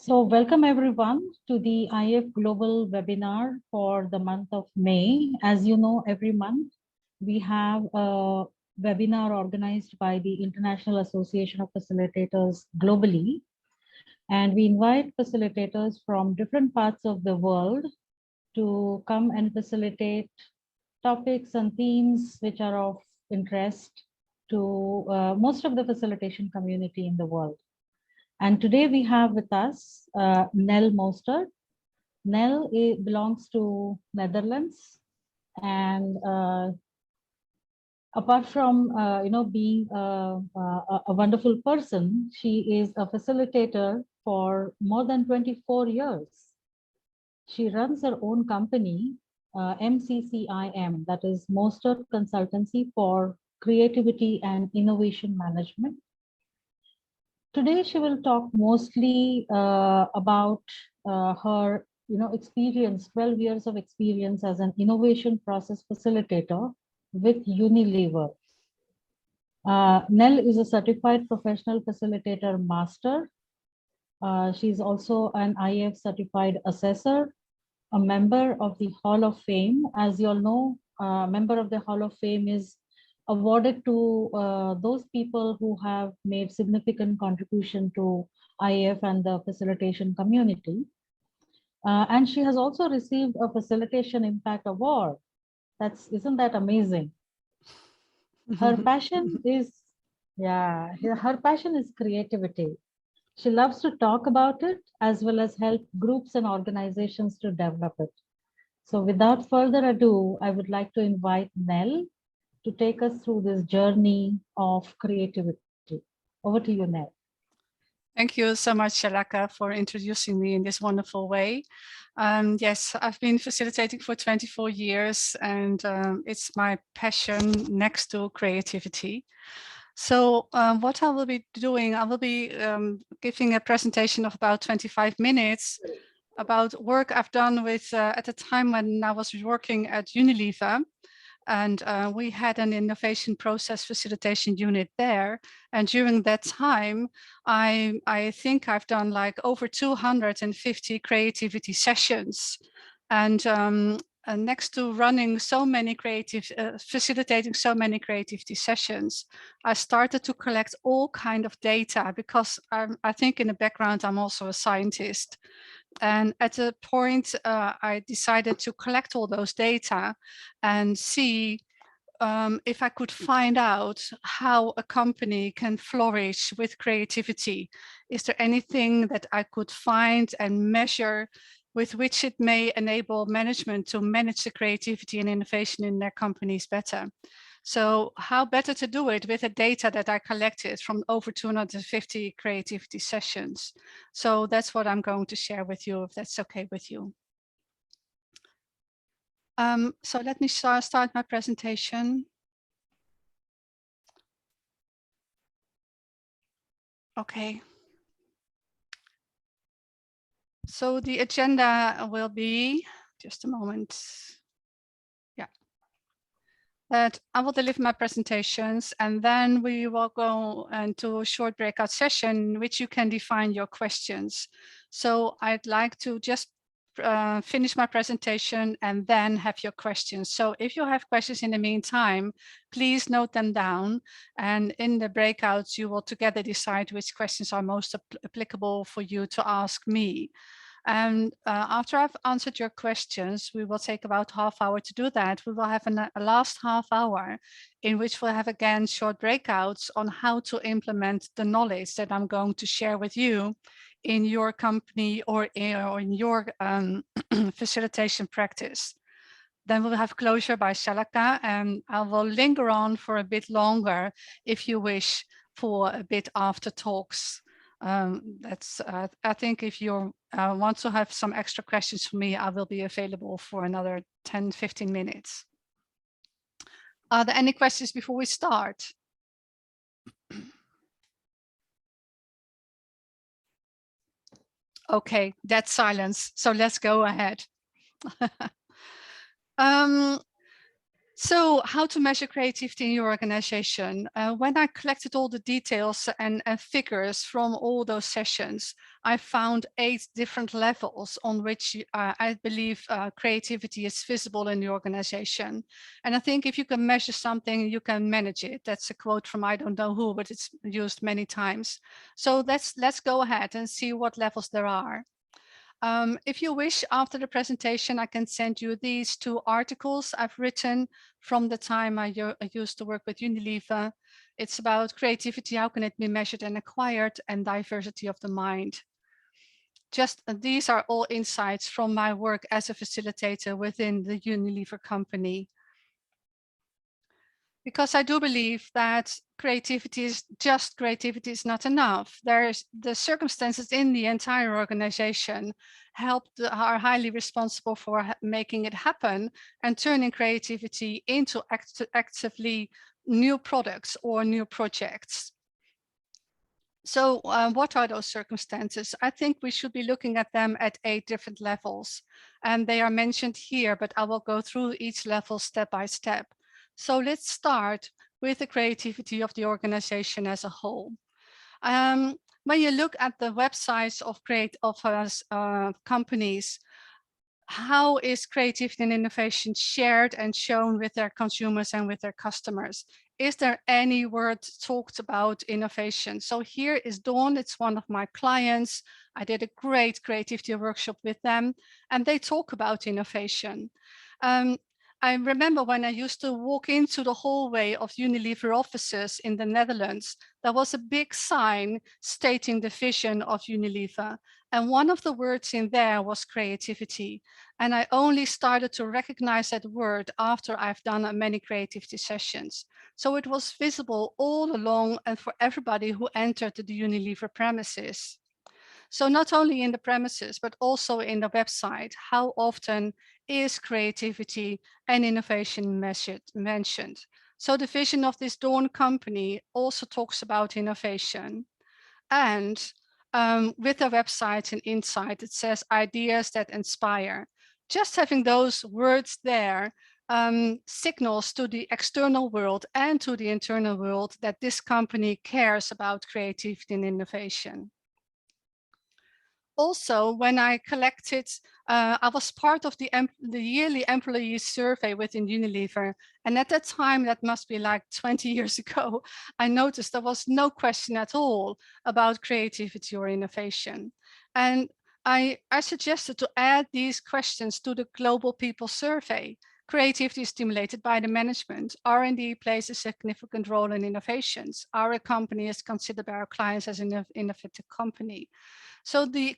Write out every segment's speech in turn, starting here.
So welcome everyone to the IAF Global webinar for the month of May. As you know, every month we have a webinar organized by the International Association of Facilitators globally. And we invite facilitators from different parts of the world to come and facilitate topics and themes which are of interest to most of the facilitation community in the world. And today we have with us Nell Mostert. Nell belongs to Netherlands, and apart from being a wonderful person, she is a facilitator for more than 24 years. She runs her own company, MCCIM, that is Mostert Consultancy for Creativity and Innovation Management. Today, she will talk mostly about her experience, 12 years of experience as an innovation process facilitator with Unilever. Nell is a certified professional facilitator master. She's also an IAF certified assessor, a member of the Hall of Fame. As you all know, a member of the Hall of Fame is awarded to those people who have made significant contribution to IAF and the facilitation community. And she has also received a Facilitation Impact Award. Isn't that amazing? Her passion is, her passion is creativity. She loves to talk about it as well as help groups and organizations to develop it. So without further ado, I would like to invite Nell to take us through this journey of creativity. Over to you, Nell. Thank you so much, Shalaka, for introducing me in this wonderful way. Yes, I've been facilitating for 24 years, and it's my passion next to creativity. So what I will be doing, I will be giving a presentation of about 25 minutes about work I've done with at the time when I was working at Unilever. And we had an innovation process facilitation unit there. And during that time, I think I've done like over 250 creativity sessions. And next to running so many facilitating so many creativity sessions, I started to collect all kind of data because I think in the background, I'm also a scientist. And at a point, I decided to collect all those data and see if I could find out how a company can flourish with creativity. Is there anything that I could find and measure with which it may enable management to manage the creativity and innovation in their companies better? So how better to do it with the data that I collected from over 250 creativity sessions. So that's what I'm going to share with you, if that's okay with you. So let me start my presentation. Okay. So the agenda will be, just a moment. That I will deliver my presentations, and then we will go into a short breakout session, which you can define your questions. So I'd like to just finish my presentation and then have your questions. So if you have questions in the meantime, please note them down. And in the breakouts, you will together decide which questions are most applicable for you to ask me. And after I've answered your questions, we will take about half hour to do that. We will have a last half hour in which we'll have again short breakouts on how to implement the knowledge that I'm going to share with you in your company or in your facilitation practice. Then we'll have closure by Shalaka, and I will linger on for a bit longer if you wish for a bit after talks. I think if you want to have some extra questions for me, I will be available for another 10-15 minutes. Are there any questions before we start? Okay, that's silence. So let's go ahead. So how to measure creativity in your organization? When I collected all the details and figures from all those sessions, I found 8 different levels on which I believe creativity is visible in the organization. And I think if you can measure something, you can manage it. That's a quote from I don't know who, but it's used many times. So let's go ahead and see what levels there are. If you wish, after the presentation, I can send you these 2 articles I've written from the time I used to work with Unilever. It's about creativity, how can it be measured and acquired, and diversity of the mind. Just these are all insights from my work as a facilitator within the Unilever company. Because I do believe that creativity is not enough. There's the circumstances in the entire organization are highly responsible for making it happen and turning creativity into actively new products or new projects. So what are those circumstances? I think we should be looking at them at 8 different levels, and they are mentioned here, but I will go through each level step by step. So let's start with the creativity of the organization as a whole. When you look at the websites of companies, how is creativity and innovation shared and shown with their consumers and with their customers? Is there any word talked about innovation? So here is Dawn, it's one of my clients. I did a great creativity workshop with them, and they talk about innovation. I remember when I used to walk into the hallway of Unilever offices in the Netherlands, there was a big sign stating the vision of Unilever. And one of the words in there was creativity. And I only started to recognize that word after I've done many creativity sessions. So it was visible all along and for everybody who entered the Unilever premises. So not only in the premises, but also in the website, how often is creativity and innovation mentioned? So the vision of this Dawn company also talks about innovation. And with the website and inside, it says ideas that inspire. Just having those words there signals to the external world and to the internal world that this company cares about creativity and innovation. Also, when I collected, I was part of the yearly employee survey within Unilever. And at that time, that must be like 20 years ago, I noticed there was no question at all about creativity or innovation. And I suggested to add these questions to the Global People Survey. Creativity is stimulated by the management. R&D plays a significant role in innovations. Our company is considered by our clients as an innovative company. So the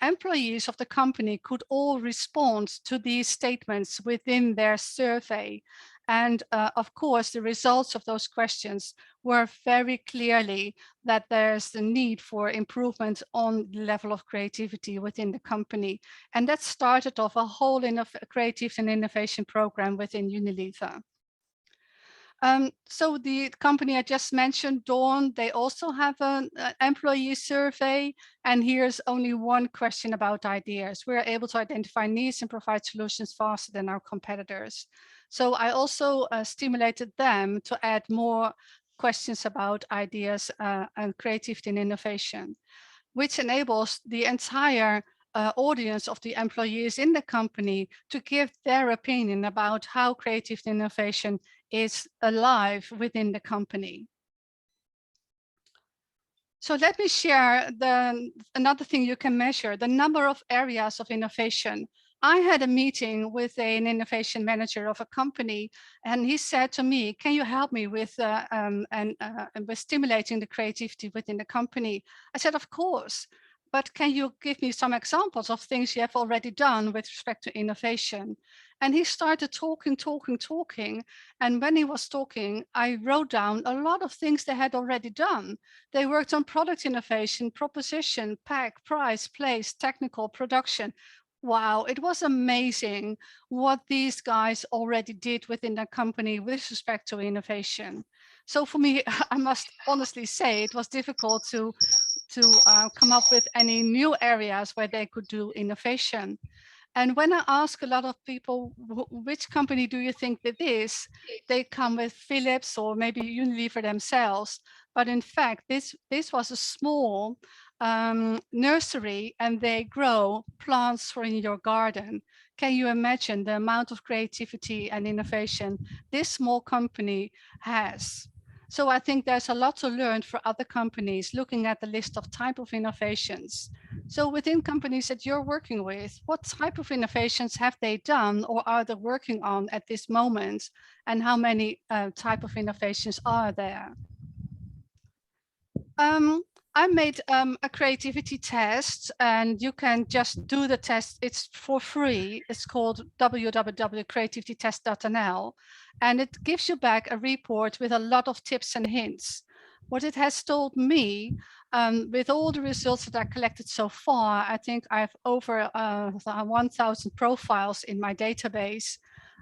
employees of the company could all respond to these statements within their survey. And of course, the results of those questions were very clearly that there's the need for improvement on the level of creativity within the company. And that started off a whole creative and innovation program within Unilever. So the company I just mentioned, Dawn, they also have an employee survey. And here's only one question about ideas. We're able to identify needs and provide solutions faster than our competitors. So I also stimulated them to add more questions about ideas and creativity and innovation, which enables the entire audience of the employees in the company to give their opinion about how creative innovation is alive within the company. So let me share another thing you can measure, the number of areas of innovation. I had a meeting with an innovation manager of a company, and he said to me, can you help me with stimulating the creativity within the company? I said, of course, but can you give me some examples of things you have already done with respect to innovation? And he started talking. And when he was talking, I wrote down a lot of things they had already done. They worked on product innovation, proposition, pack, price, place, technical, production. Wow, it was amazing what these guys already did within their company with respect to innovation. So for me, I must honestly say it was difficult to come up with any new areas where they could do innovation. And when I ask a lot of people, which company do you think that is, they come with Philips or maybe Unilever themselves. But in fact, this was a small nursery, and they grow plants for in your garden. Can you imagine the amount of creativity and innovation this small company has? So I think there's a lot to learn for other companies looking at the list of type of innovations. So within companies that you're working with, what type of innovations have they done or are they working on at this moment? And how many type of innovations are there? I made a creativity test, and you can just do the test. It's for free. It's called www.creativitytest.nl, and it gives you back a report with a lot of tips and hints. What it has told me, with all the results that I collected so far, I think I have over 1,000 profiles in my database.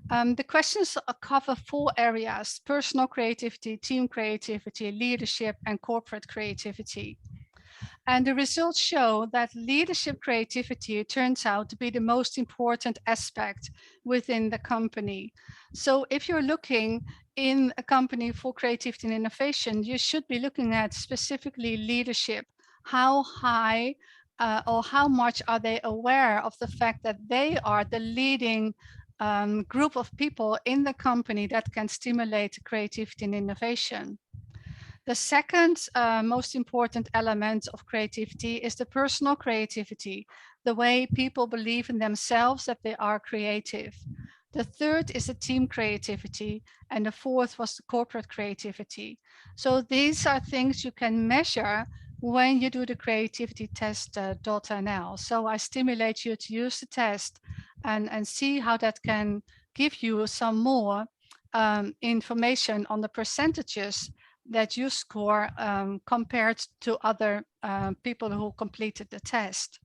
The questions cover 4 areas: personal creativity, team creativity, leadership, and corporate creativity. And the results show that leadership creativity turns out to be the most important aspect within the company. So if you're looking in a company for creativity and innovation, you should be looking at specifically leadership. How high or how much are they aware of the fact that they are the leading group of people in the company that can stimulate creativity and innovation? The second most important element of creativity is the personal creativity, the way people believe in themselves that they are creative. The third is the team creativity, and the fourth was the corporate creativity. So these are things you can measure when you do the creativity test.nl. So I stimulate you to use the test and see how that can give you some more information on the percentages that you score compared to other people who completed the test.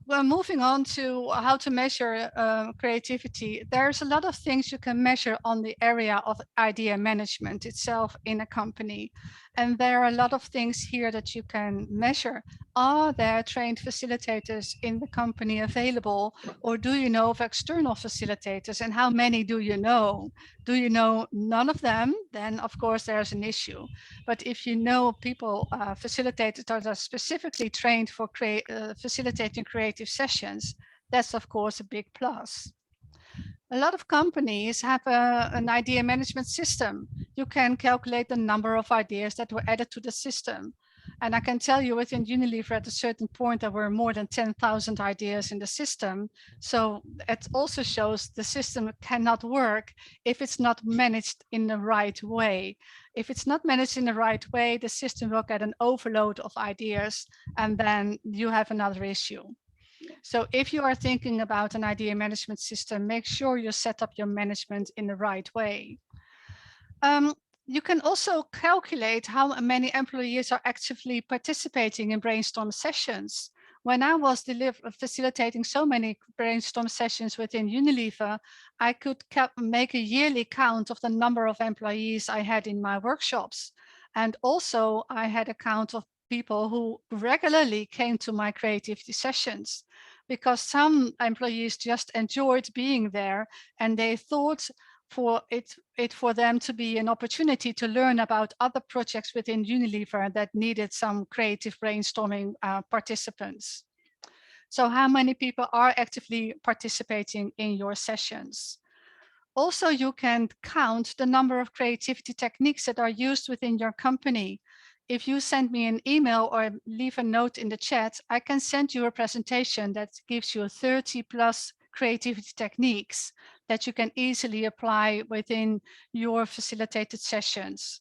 Well, moving on to how to measure creativity, there's a lot of things you can measure on the area of idea management itself in a company. And there are a lot of things here that you can measure. Are there trained facilitators in the company available? Or do you know of external facilitators, and how many do you know? Do you know none of them? Then of course there's an issue. But if you know people, facilitators that are specifically trained for facilitating creative sessions, that's of course a big plus. A lot of companies have an idea management system. You can calculate the number of ideas that were added to the system. And I can tell you within Unilever at a certain point, there were more than 10,000 ideas in the system. So it also shows the system cannot work if it's not managed in the right way. If it's not managed in the right way, the system will get an overload of ideas, and then you have another issue. So if you are thinking about an idea management system, make sure you set up your management in the right way. You can also calculate how many employees are actively participating in brainstorm sessions. When I was facilitating so many brainstorm sessions within Unilever, I could make a yearly count of the number of employees I had in my workshops. And also I had a count of people who regularly came to my creativity sessions, because some employees just enjoyed being there, and they thought for them to be an opportunity to learn about other projects within Unilever that needed some creative brainstorming participants. So how many people are actively participating in your sessions? Also, you can count the number of creativity techniques that are used within your company. If you send me an email or leave a note in the chat, I can send you a presentation that gives you 30 plus creativity techniques that you can easily apply within your facilitated sessions.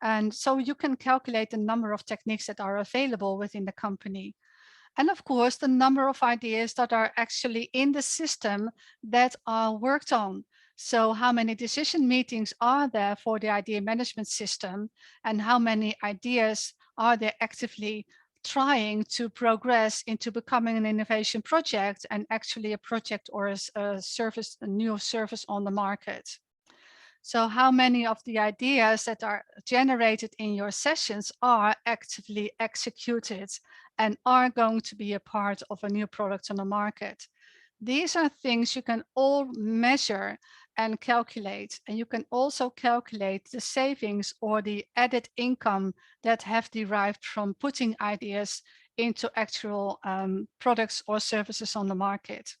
And so you can calculate the number of techniques that are available within the company. And of course, the number of ideas that are actually in the system that are worked on. So how many decision meetings are there for the idea management system, and how many ideas are there actively trying to progress into becoming an innovation project and actually a project or a service, a new service on the market. So how many of the ideas that are generated in your sessions are actively executed and are going to be a part of a new product on the market? These are things you can all measure and calculate, and you can also calculate the savings or the added income that have derived from putting ideas into actual products or services on the market.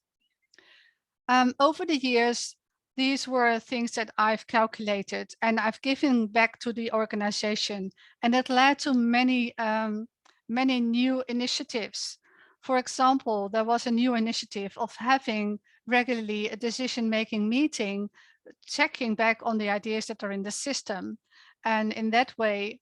Over the years, these were things that I've calculated and I've given back to the organization, and it led to many new initiatives. For example, there was a new initiative of having regularly a decision-making meeting, checking back on the ideas that are in the system. And in that way,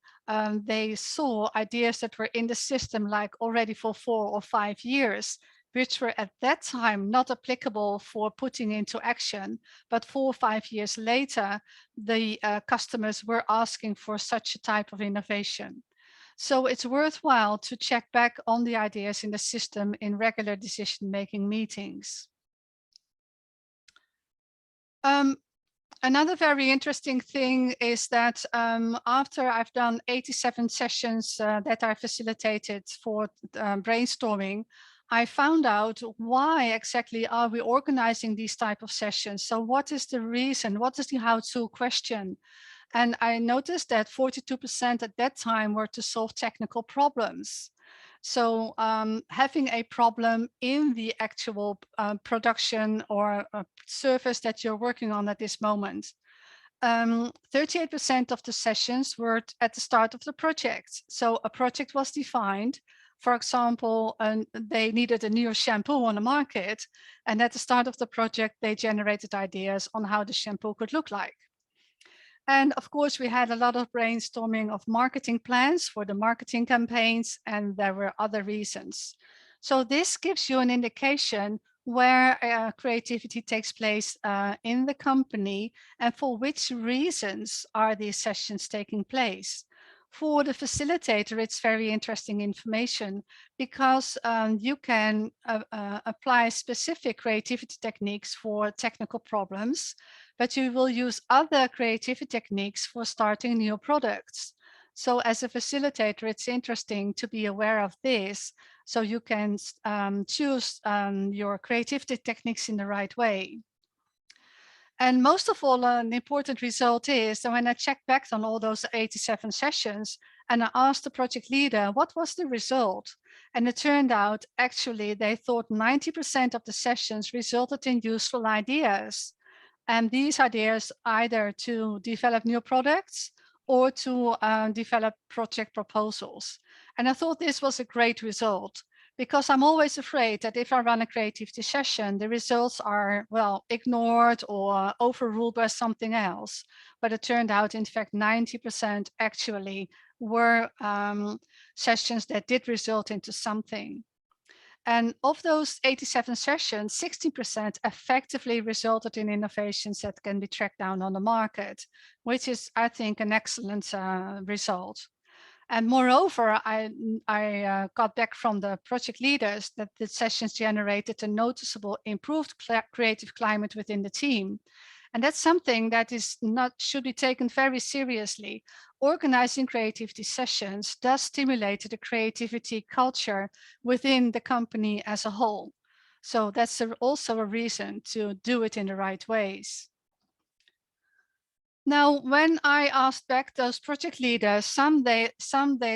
they saw ideas that were in the system like already for 4 or 5 years, which were at that time not applicable for putting into action. But 4 or 5 years later, the customers were asking for such a type of innovation. So it's worthwhile to check back on the ideas in the system in regular decision-making meetings. Another very interesting thing is that after I've done 87 sessions that I facilitated for brainstorming, I found out why exactly are we organizing these type of sessions. So what is the reason? What is the how-to question? And I noticed that 42% at that time were to solve technical problems. So having a problem in the actual production or service that you're working on at this moment. 38% of the sessions were at the start of the project. So a project was defined. For example, they needed a new shampoo on the market. And at the start of the project, they generated ideas on how the shampoo could look like. And of course, we had a lot of brainstorming of marketing plans for the marketing campaigns, and there were other reasons. So this gives you an indication where creativity takes place in the company and for which reasons are these sessions taking place. For the facilitator, it's very interesting information because you can apply specific creativity techniques for technical problems, but you will use other creativity techniques for starting new products. So as a facilitator, it's interesting to be aware of this so you can choose your creativity techniques in the right way. And most of all, an important result is that when I checked back on all those 87 sessions and I asked the project leader, what was the result? And it turned out, actually, they thought 90% of the sessions resulted in useful ideas. And these ideas either to develop new products or to develop project proposals. And I thought this was a great result because I'm always afraid that if I run a creativity session, the results are, well, ignored or overruled by something else. But it turned out, in fact, 90% actually were sessions that did result into something. And of those 87 sessions, 60% effectively resulted in innovations that can be tracked down on the market, which is, I think, an excellent result. And moreover, I got back from the project leaders that the sessions generated a noticeable improved creative climate within the team. And that's something that should be taken very seriously. Organizing creativity sessions does stimulate the creativity culture within the company as a whole. So that's also a reason to do it in the right ways. Now, when I asked back those project leaders, some they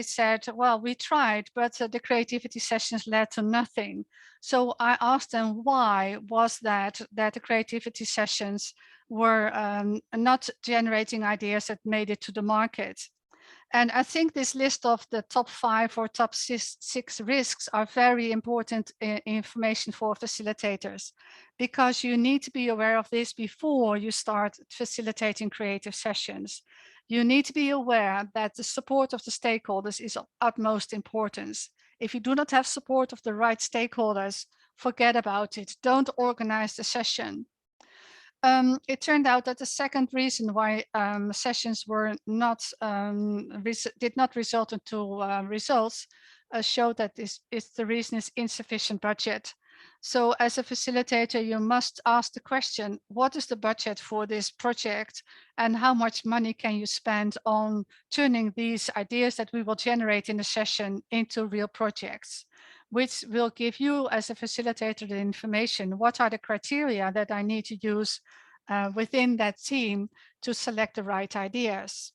said, well, we tried, but the creativity sessions led to nothing. So I asked them, why was that the creativity sessions were not generating ideas that made it to the market? And I think this list of the top 5 or top 6 risks are very important information for facilitators, because you need to be aware of this before you start facilitating creative sessions. You need to be aware that the support of the stakeholders is of utmost importance. If you do not have support of the right stakeholders, forget about it. Don't organize the session. It turned out that the second reason why sessions were not did not result into results showed that the reason is insufficient budget. So as a facilitator, you must ask the question, what is the budget for this project and how much money can you spend on turning these ideas that we will generate in the session into real projects, which will give you as a facilitator the information, what are the criteria that I need to use within that team to select the right ideas.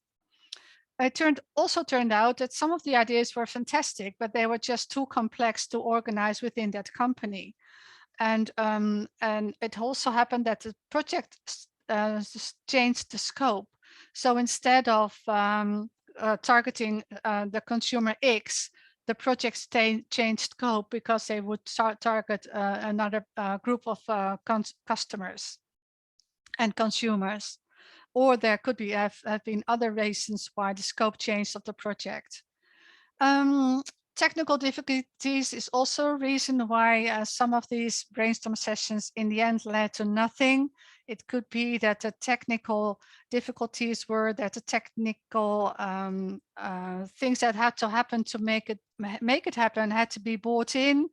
It also turned out that some of the ideas were fantastic, but they were just too complex to organize within that company. And it also happened that the project changed the scope. So instead of targeting the consumer X, the project changed scope because they would target another group of customers and consumers. Or there could be have been other reasons why the scope changed of the project. Technical difficulties is also a reason why some of these brainstorm sessions in the end led to nothing. It could be that the technical difficulties were that the technical things that had to happen to make it happen had to be bought in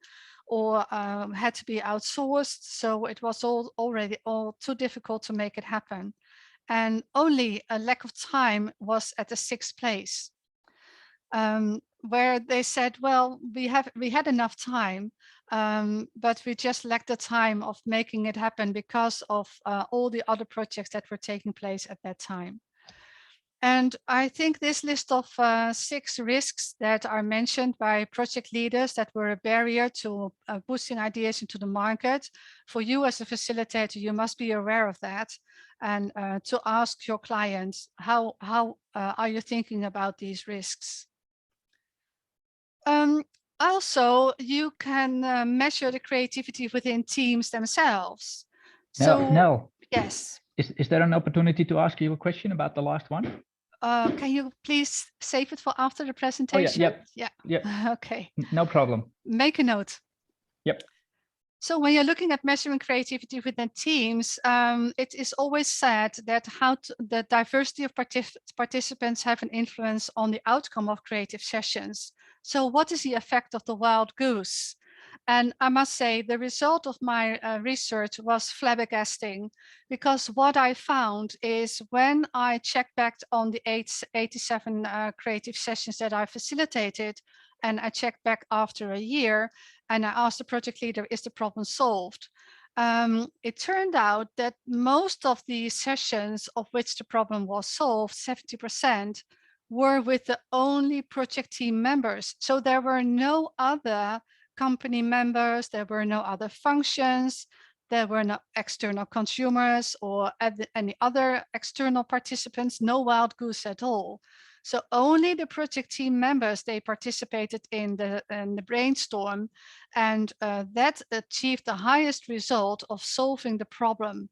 or had to be outsourced. So it was already too difficult to make it happen. And only a lack of time was at the 6th place. Where they said, well, we had enough time, but we just lacked the time of making it happen because of all the other projects that were taking place at that time. And I think this list of 6 risks that are mentioned by project leaders that were a barrier to boosting ideas into the market, for you as a facilitator, you must be aware of that and to ask your clients, how are you thinking about these risks? Also, you can measure the creativity within teams themselves. So, no. Yes. Is there an opportunity to ask you a question about the last one? Can you please save it for after the presentation? Oh, yeah. Okay. No problem. Make a note. Yep. So when you're looking at measuring creativity within teams, it is always said that the diversity of participants have an influence on the outcome of creative sessions. So what is the effect of the wild goose? And I must say the result of my research was flabbergasting, because what I found is when I checked back on the 87 creative sessions that I facilitated, and I checked back after a year, and I asked the project leader, is the problem solved? It turned out that most of the sessions of which the problem was solved, 70%, were with the only project team members. So there were no other company members, there were no other functions, there were no external consumers or any other external participants, no wild goose at all. So only the project team members, they participated in the brainstorm, and that achieved the highest result of solving the problem.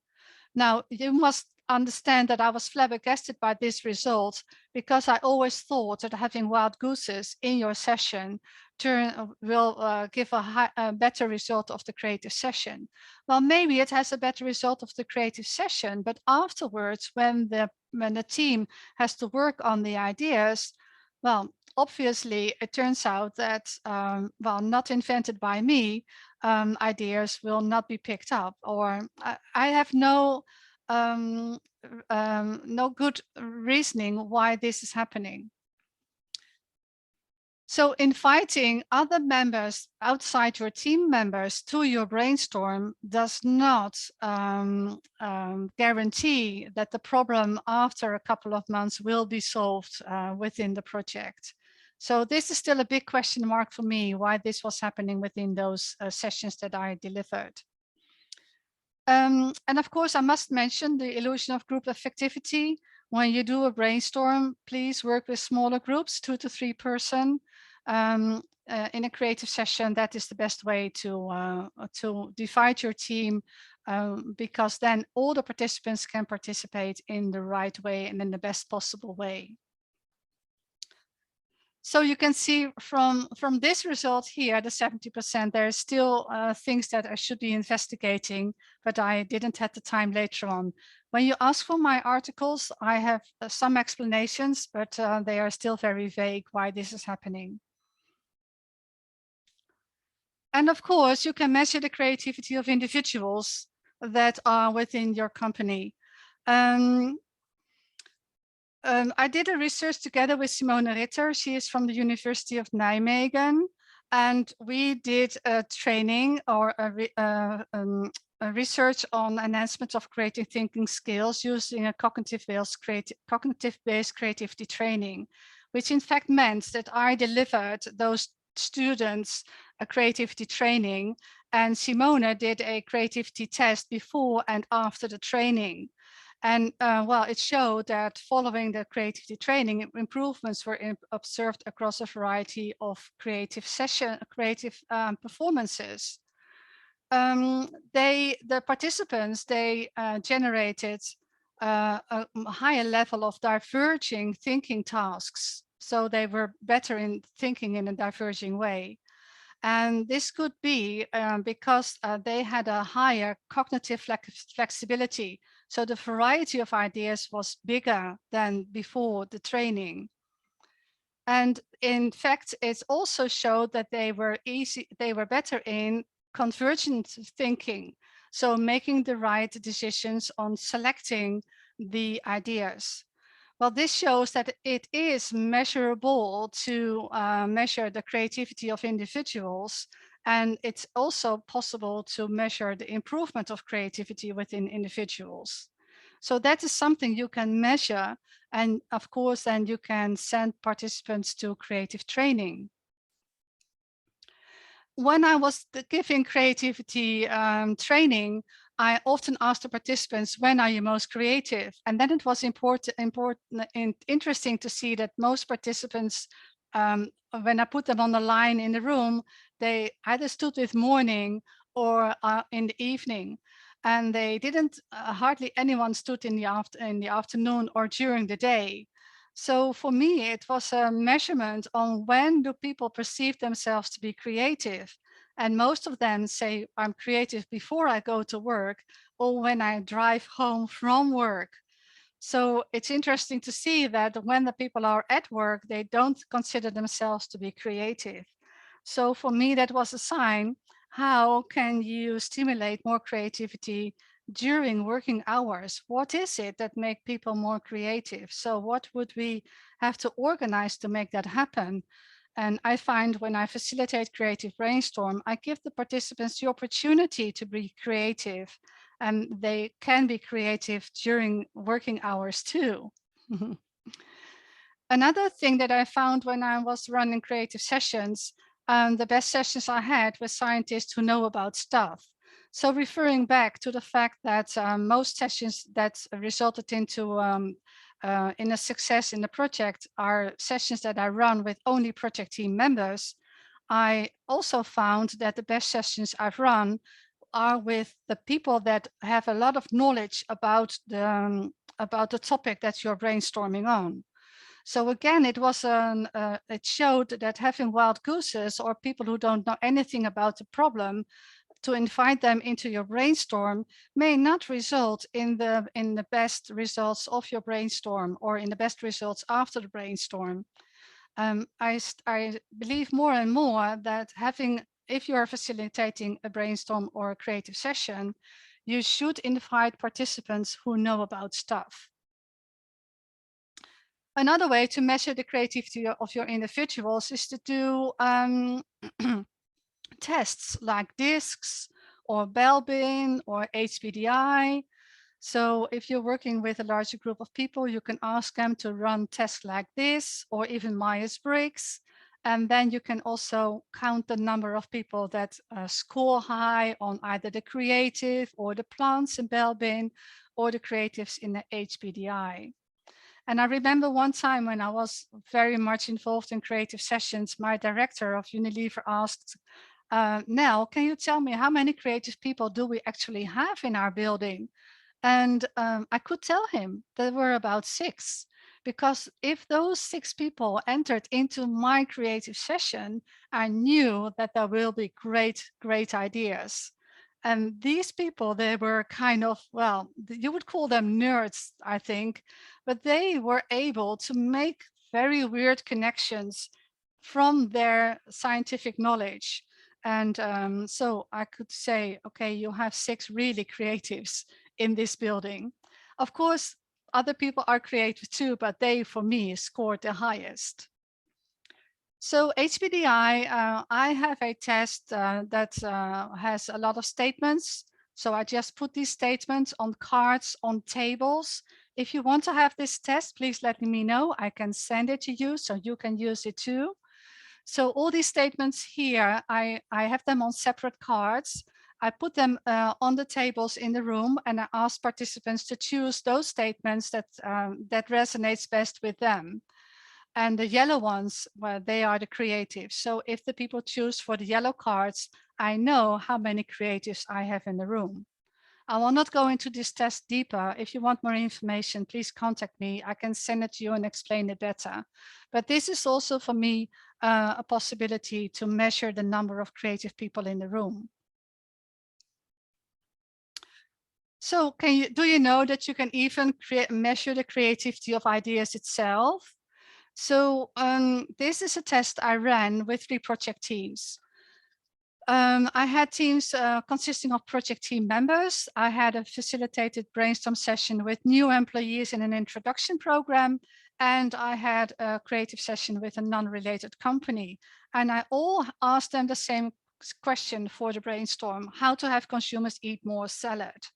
Now, you must understand that I was flabbergasted by this result, because I always thought that having wild gooses in your session will give a better result of the creative session. Well, maybe it has a better result of the creative session, but afterwards, when the team has to work on the ideas, well, obviously it turns out that, well, not invented by me, ideas will not be picked up, or I have no good reasoning why this is happening. So inviting other members outside your team members to your brainstorm does not guarantee that the problem after a couple of months will be solved within the project. So this is still a big question mark for me, why this was happening within those sessions that I delivered. And of course, I must mention the illusion of group effectivity. When you do a brainstorm, please work with smaller groups, 2 to 3 person. In a creative session, that is the best way to divide your team, because then all the participants can participate in the right way and in the best possible way. So you can see from this result here, the 70%, there are still things that I should be investigating, but I didn't have the time later on. When you ask for my articles, I have some explanations, but they are still very vague why this is happening. And of course, you can measure the creativity of individuals that are within your company. I did a research together with Simone Ritter. She is from the University of Nijmegen. And we did a training or a research on enhancement of creative thinking skills using a cognitive-based creativity training, which in fact meant that I delivered those students a creativity training, and Simone did a creativity test before and after the training. And well, it showed that following the creativity training, improvements were observed across a variety of creative performances. The participants, they generated a higher level of diverging thinking tasks. So they were better in thinking in a diverging way. And this could be because they had a higher cognitive flexibility. So the variety of ideas was bigger than before the training. And in fact, it also showed that they were better in convergent thinking. So making the right decisions on selecting the ideas. Well, this shows that it is measurable to measure the creativity of individuals, and it's also possible to measure the improvement of creativity within individuals. So that is something you can measure, and of course, then you can send participants to creative training. When I was giving creativity training, I often asked the participants, when are you most creative? And then it was important and interesting to see that most participants, when I put them on the line in the room, they either stood with morning or in the evening. And they didn't, hardly anyone stood in the afternoon or during the day. So for me, it was a measurement on when do people perceive themselves to be creative. And most of them say, I'm creative before I go to work or when I drive home from work. So it's interesting to see that when the people are at work, they don't consider themselves to be creative. So for me, that was a sign. How can you stimulate more creativity during working hours? What is it that makes people more creative? So what would we have to organize to make that happen? And I find when I facilitate creative brainstorm, I give the participants the opportunity to be creative, and they can be creative during working hours too. Another thing that I found when I was running creative sessions, the best sessions I had were scientists who know about stuff. So referring back to the fact that most sessions that resulted into in a success in the project are sessions that I run with only project team members, I also found that the best sessions I've run are with the people that have a lot of knowledge about the topic that you're brainstorming on. So again, it was it showed that having wild gooses or people who don't know anything about the problem, to invite them into your brainstorm may not result in the best results of your brainstorm or in the best results after the brainstorm. I believe more and more that if you are facilitating a brainstorm or a creative session, you should invite participants who know about stuff. Another way to measure the creativity of your individuals is to do tests like DISCs or Belbin or HPDI. So if you're working with a larger group of people, you can ask them to run tests like this or even Myers-Briggs. And then you can also count the number of people that score high on either the creative or the plants in Belbin or the creatives in the HPDI. And I remember one time when I was very much involved in creative sessions, my director of Unilever asked, Nell, can you tell me how many creative people do we actually have in our building? And I could tell him there were about 6, because if those 6 people entered into my creative session, I knew that there will be great ideas. And these people, they were kind of, well, you would call them nerds, I think, but they were able to make very weird connections from their scientific knowledge. And so I could say, okay, you have 6 really creatives in this building. Of course, other people are creative too, but they, for me, scored the highest. So HPDI, I have a test that has a lot of statements. So I just put these statements on cards, on tables. If you want to have this test, please let me know. I can send it to you so you can use it too. So all these statements here, I have them on separate cards. I put them on the tables in the room, and I ask participants to choose those statements that, that resonates best with them. And the yellow ones, well, they are the creatives. So if the people choose for the yellow cards, I know how many creatives I have in the room. I will not go into this test deeper. If you want more information, please contact me. I can send it to you and explain it better. But this is also for me a possibility to measure the number of creative people in the room. So do you know that you can even measure the creativity of ideas itself? So this is a test I ran with 3 project teams. I had teams consisting of project team members. I had a facilitated brainstorm session with new employees in an introduction program, and I had a creative session with a non-related company. And I all asked them the same question for the brainstorm: how to have consumers eat more salad.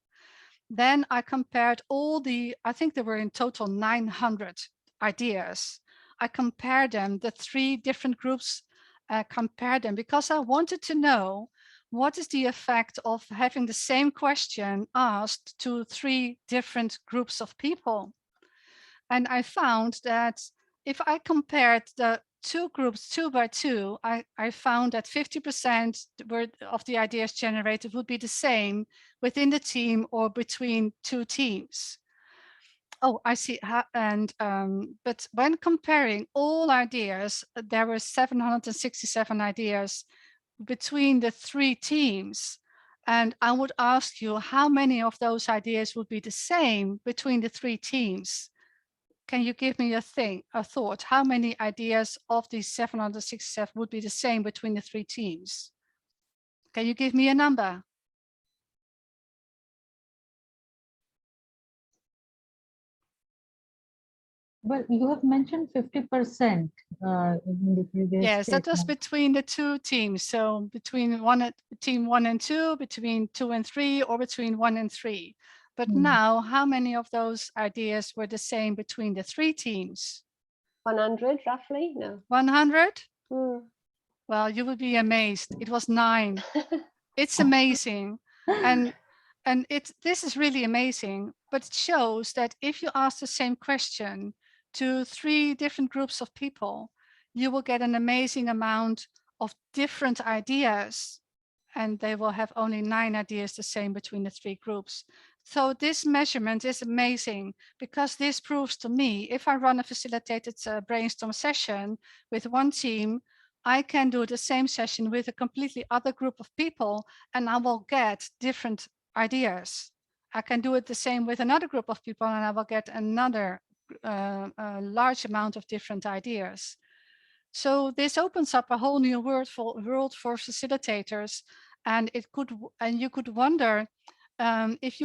Then I compared all the, I think there were in total 900 ideas. I compared them, the 3 different groups, compared them because I wanted to know what is the effect of having the same question asked to 3 different groups of people. And I found that if I compared the 2 groups 2 by 2, I found that 50% of the ideas generated would be the same within the team or between 2 teams. Oh, I see. And but when comparing all ideas, there were 767 ideas between the 3 teams. And I would ask you how many of those ideas would be the same between the 3 teams. Can you give me a thought? How many ideas of these 767 would be the same between the 3 teams? Can you give me a number? Well, you have mentioned 50% in the previous Yes, that was statement. between the 2 teams. So between team 1 and 2, between 2 and 3, or between 1 and 3. But now, how many of those ideas were the same between the 3 teams? 100 roughly? No. 100? Well, you would be amazed. It was 9. It's amazing. And this is really amazing, but it shows that if you ask the same question to 3 different groups of people, you will get an amazing amount of different ideas, and they will have only 9 ideas the same between the 3 groups. So this measurement is amazing because this proves to me, if I run a facilitated brainstorm session with 1 team, I can do the same session with a completely other group of people, and I will get different ideas. I can do it the same with another group of people, and I will get another large amount of different ideas. So this opens up a whole new world for facilitators, and you could wonder if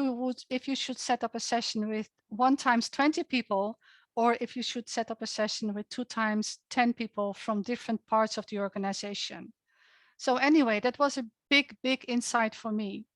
you should set up a session with 1 times 20 people, or if you should set up a session with 2 times 10 people from different parts of the organization. So anyway, that was a big insight for me.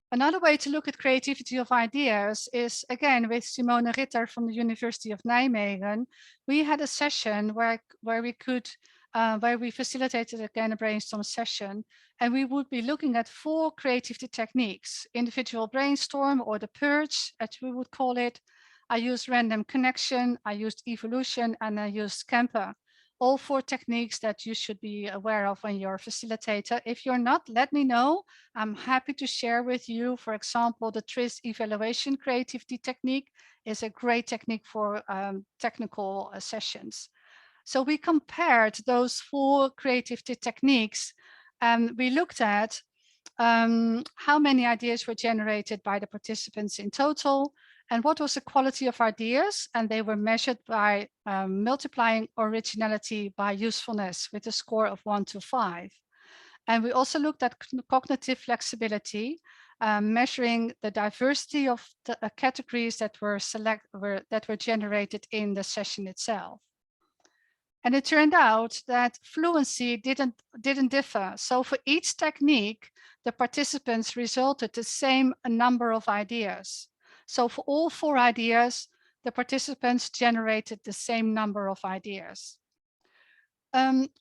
Another way to look at creativity of ideas is, again, with Simone Ritter from the University of Nijmegen. We had a session where we facilitated again a brainstorm session, and we would be looking at 4 creativity techniques: individual brainstorm, or the purge, as we would call it. I used random connection, I used evolution, and I used Camper. All 4 techniques that you should be aware of when you're a facilitator. If you're not, let me know. I'm happy to share with you. For example, the TRIS evaluation creativity technique is a great technique for technical sessions. So we compared those 4 creativity techniques, and we looked at how many ideas were generated by the participants in total, and what was the quality of ideas, and they were measured by multiplying originality by usefulness with a score of 1 to 5. And we also looked at cognitive flexibility, measuring the diversity of the categories that were generated in the session itself. And it turned out that fluency didn't differ. So for each technique, the participants resulted the same number of ideas. So for all 4 ideas, the participants generated the same number of ideas.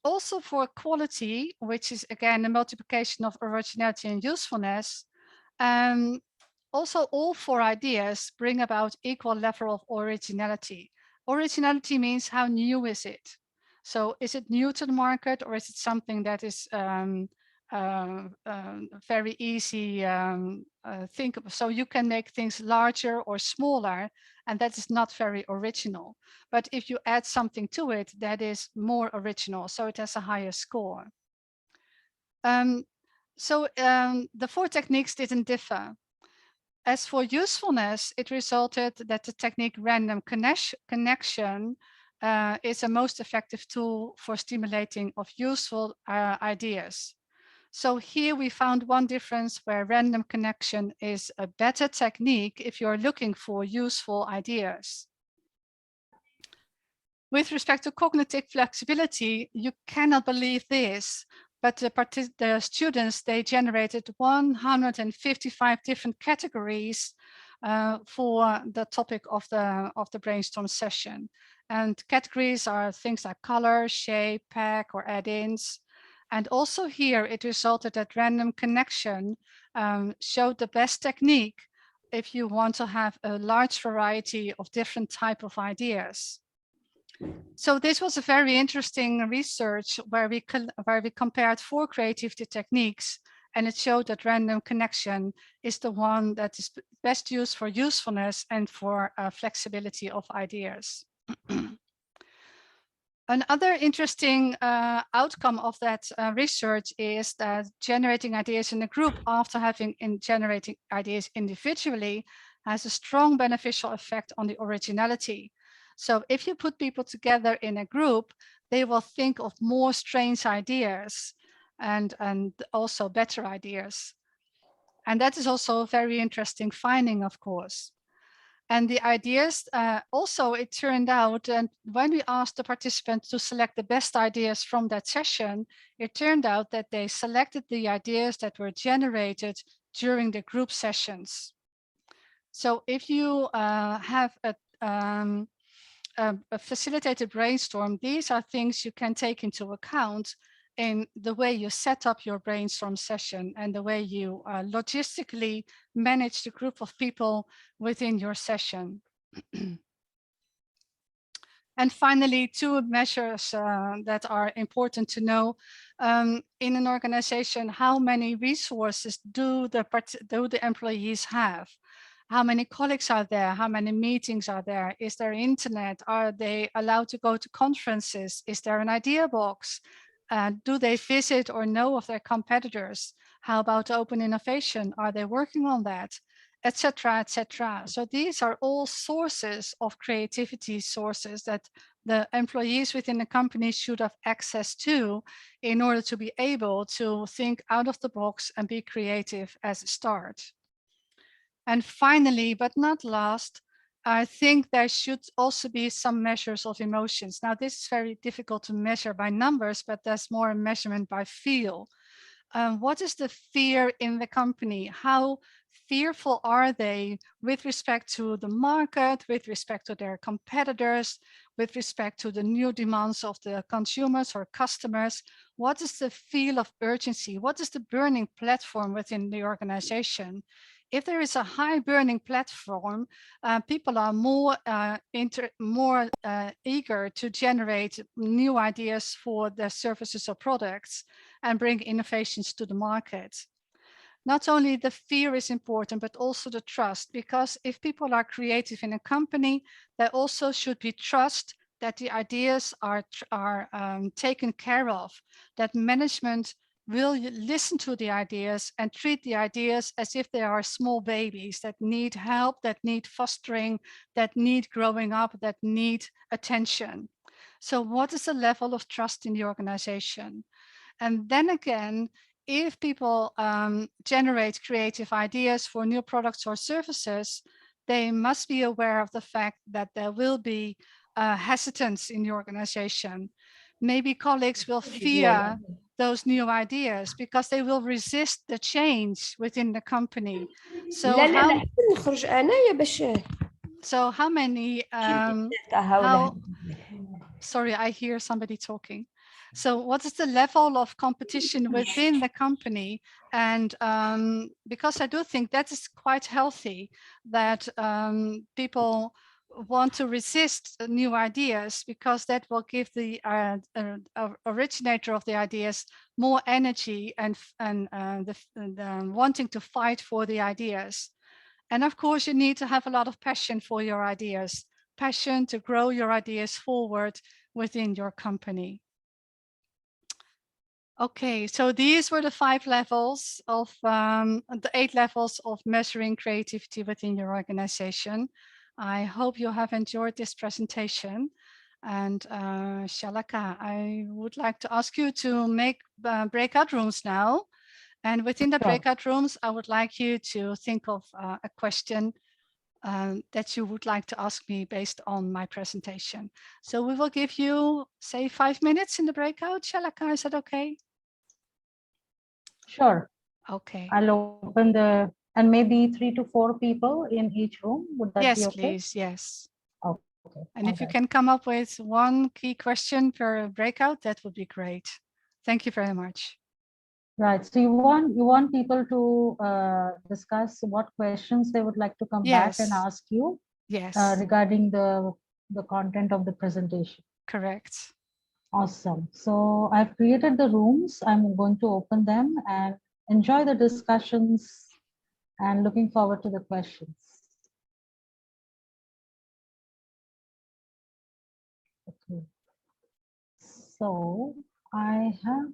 Also for quality, which is again a multiplication of originality and usefulness, also all 4 ideas bring about equal level of originality. Originality means how new is it? So is it new to the market, or is it something that is very easy think of? So you can make things larger or smaller, and that is not very original. But if you add something to it, that is more original, so it has a higher score. The 4 techniques didn't differ. As for usefulness, it resulted that the technique random connection is a most effective tool for stimulating of useful ideas. So here we found one difference where random connection is a better technique if you're looking for useful ideas. With respect to cognitive flexibility, you cannot believe this, but the students, they generated 155 different categories for the topic of the brainstorm session. And categories are things like color, shape, pack, or add-ins. And also here, it resulted that random connection showed the best technique if you want to have a large variety of different type of ideas. So this was a very interesting research where we compared 4 creativity techniques, and it showed that random connection is the one that is best used for usefulness and for flexibility of ideas. Another interesting outcome of that research is that generating ideas in a group after having generating ideas individually has a strong beneficial effect on the originality. So if you put people together in a group, they will think of more strange ideas and also better ideas. And that is also a very interesting finding, of course. And the ideas, also it turned out that when we asked the participants to select the best ideas from that session, it turned out that they selected the ideas that were generated during the group sessions. So if you have a facilitated brainstorm, these are things you can take into account in the way you set up your brainstorm session and the way you logistically manage the group of people within your session. And finally, 2 measures that are important to know in an organization: how many resources do the employees have? How many colleagues are there? How many meetings are there? Is there internet? Are they allowed to go to conferences? Is there an idea box? Do they visit or know of their competitors? How about open innovation? Are they working on that? Etc., etc. So these are all sources of creativity, sources that the employees within the company should have access to in order to be able to think out of the box and be creative as a start. And finally, but not last, I think there should also be some measures of emotions. Now, this is very difficult to measure by numbers, but there's more a measurement by feel. What is the fear in the company? How fearful are they with respect to the market, with respect to their competitors, with respect to the new demands of the consumers or customers? What is the feel of urgency? What is the burning platform within the organization? If there is a high burning platform, people are more eager to generate new ideas for their services or products and bring innovations to the market. Not only the fear is important, but also the trust, because if people are creative in a company, there also should be trust that the ideas are taken care of, that management will listen to the ideas and treat the ideas as if they are small babies that need help, that need fostering, that need growing up, that need attention. So what is the level of trust in the organization? And then again, if people generate creative ideas for new products or services, they must be aware of the fact that there will be hesitance in the organization. Maybe colleagues will fear those new ideas because they will resist the change within the company. So لا لا how, لا نخرج انا يا باش so how many sorry, I hear somebody talking. So what is the level of competition within the company? And because I do think that is quite healthy, that people want to resist new ideas, because that will give the originator of the ideas more energy and wanting to fight for the ideas. And of course, you need to have a lot of passion for your ideas, passion to grow your ideas forward within your company. Okay, so these were the 5 levels of the 8 levels of measuring creativity within your organization. I hope you have enjoyed this presentation. And Shalaka, I would like to ask you to make breakout rooms now. And within the breakout rooms, I would like you to think of a question that you would like to ask me based on my presentation. So we will give you, say, 5 minutes in the breakout. Shalaka, is that okay? Sure. Okay. I'll open the, and maybe 3 to 4 people in each room. Would that be Yes, okay? please. Yes. Okay. And if you can come up with one key question per breakout, that would be great. Thank you very much. Right. So you want people to discuss what questions they would like to come back and ask you Yes. regarding the content of the presentation. Correct. Awesome. So I've created the rooms. I'm going to open them and enjoy the discussions and looking forward to the questions. Okay. So I have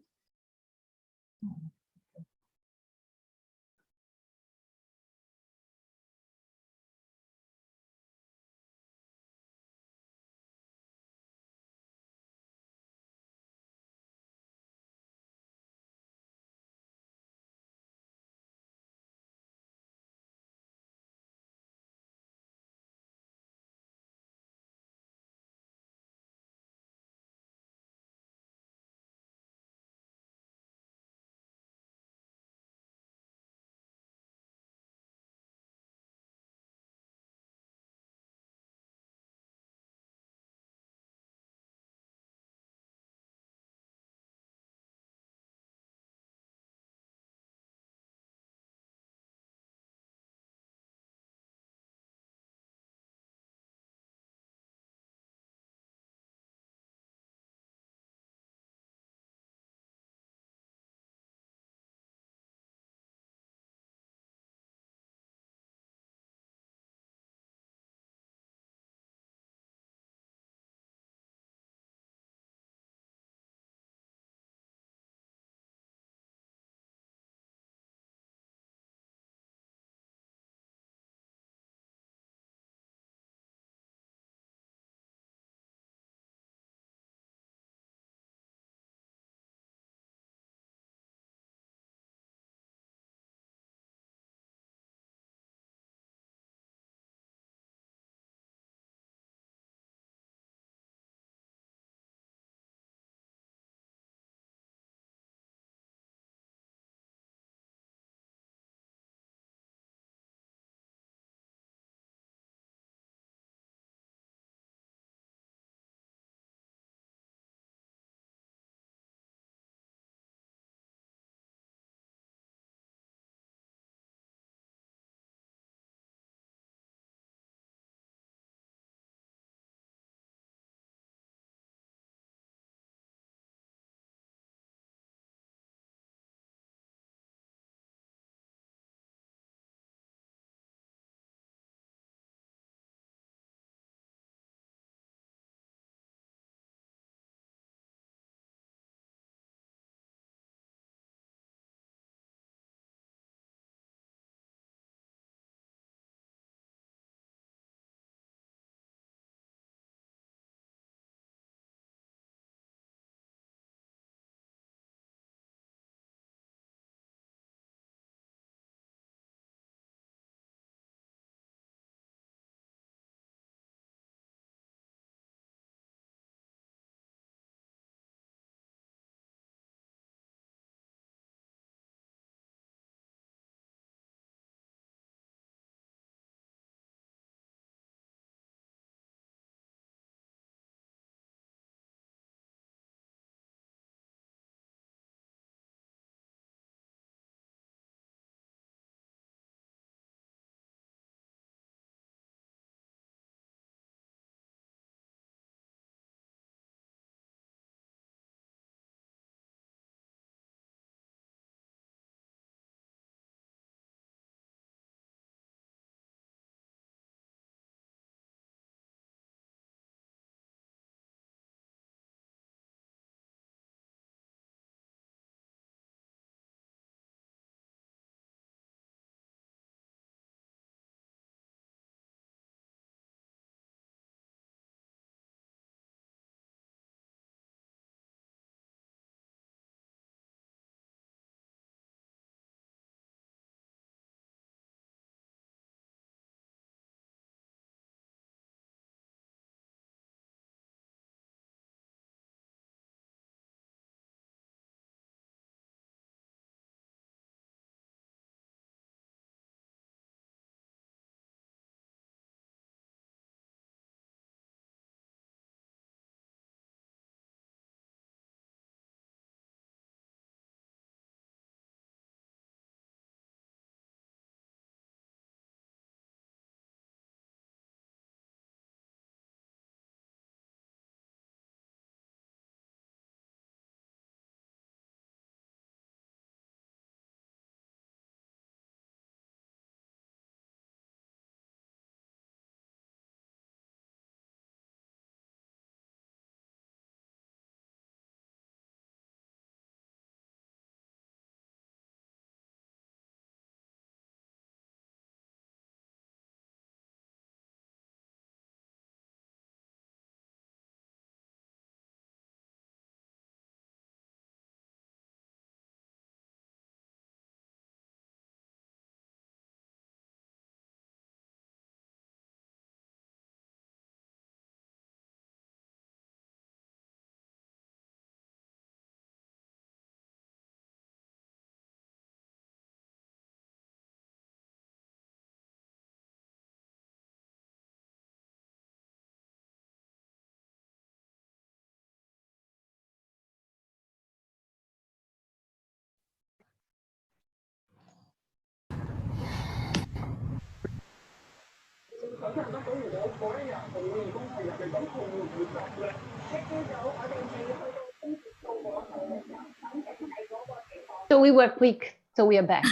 So we were quick, so we are back.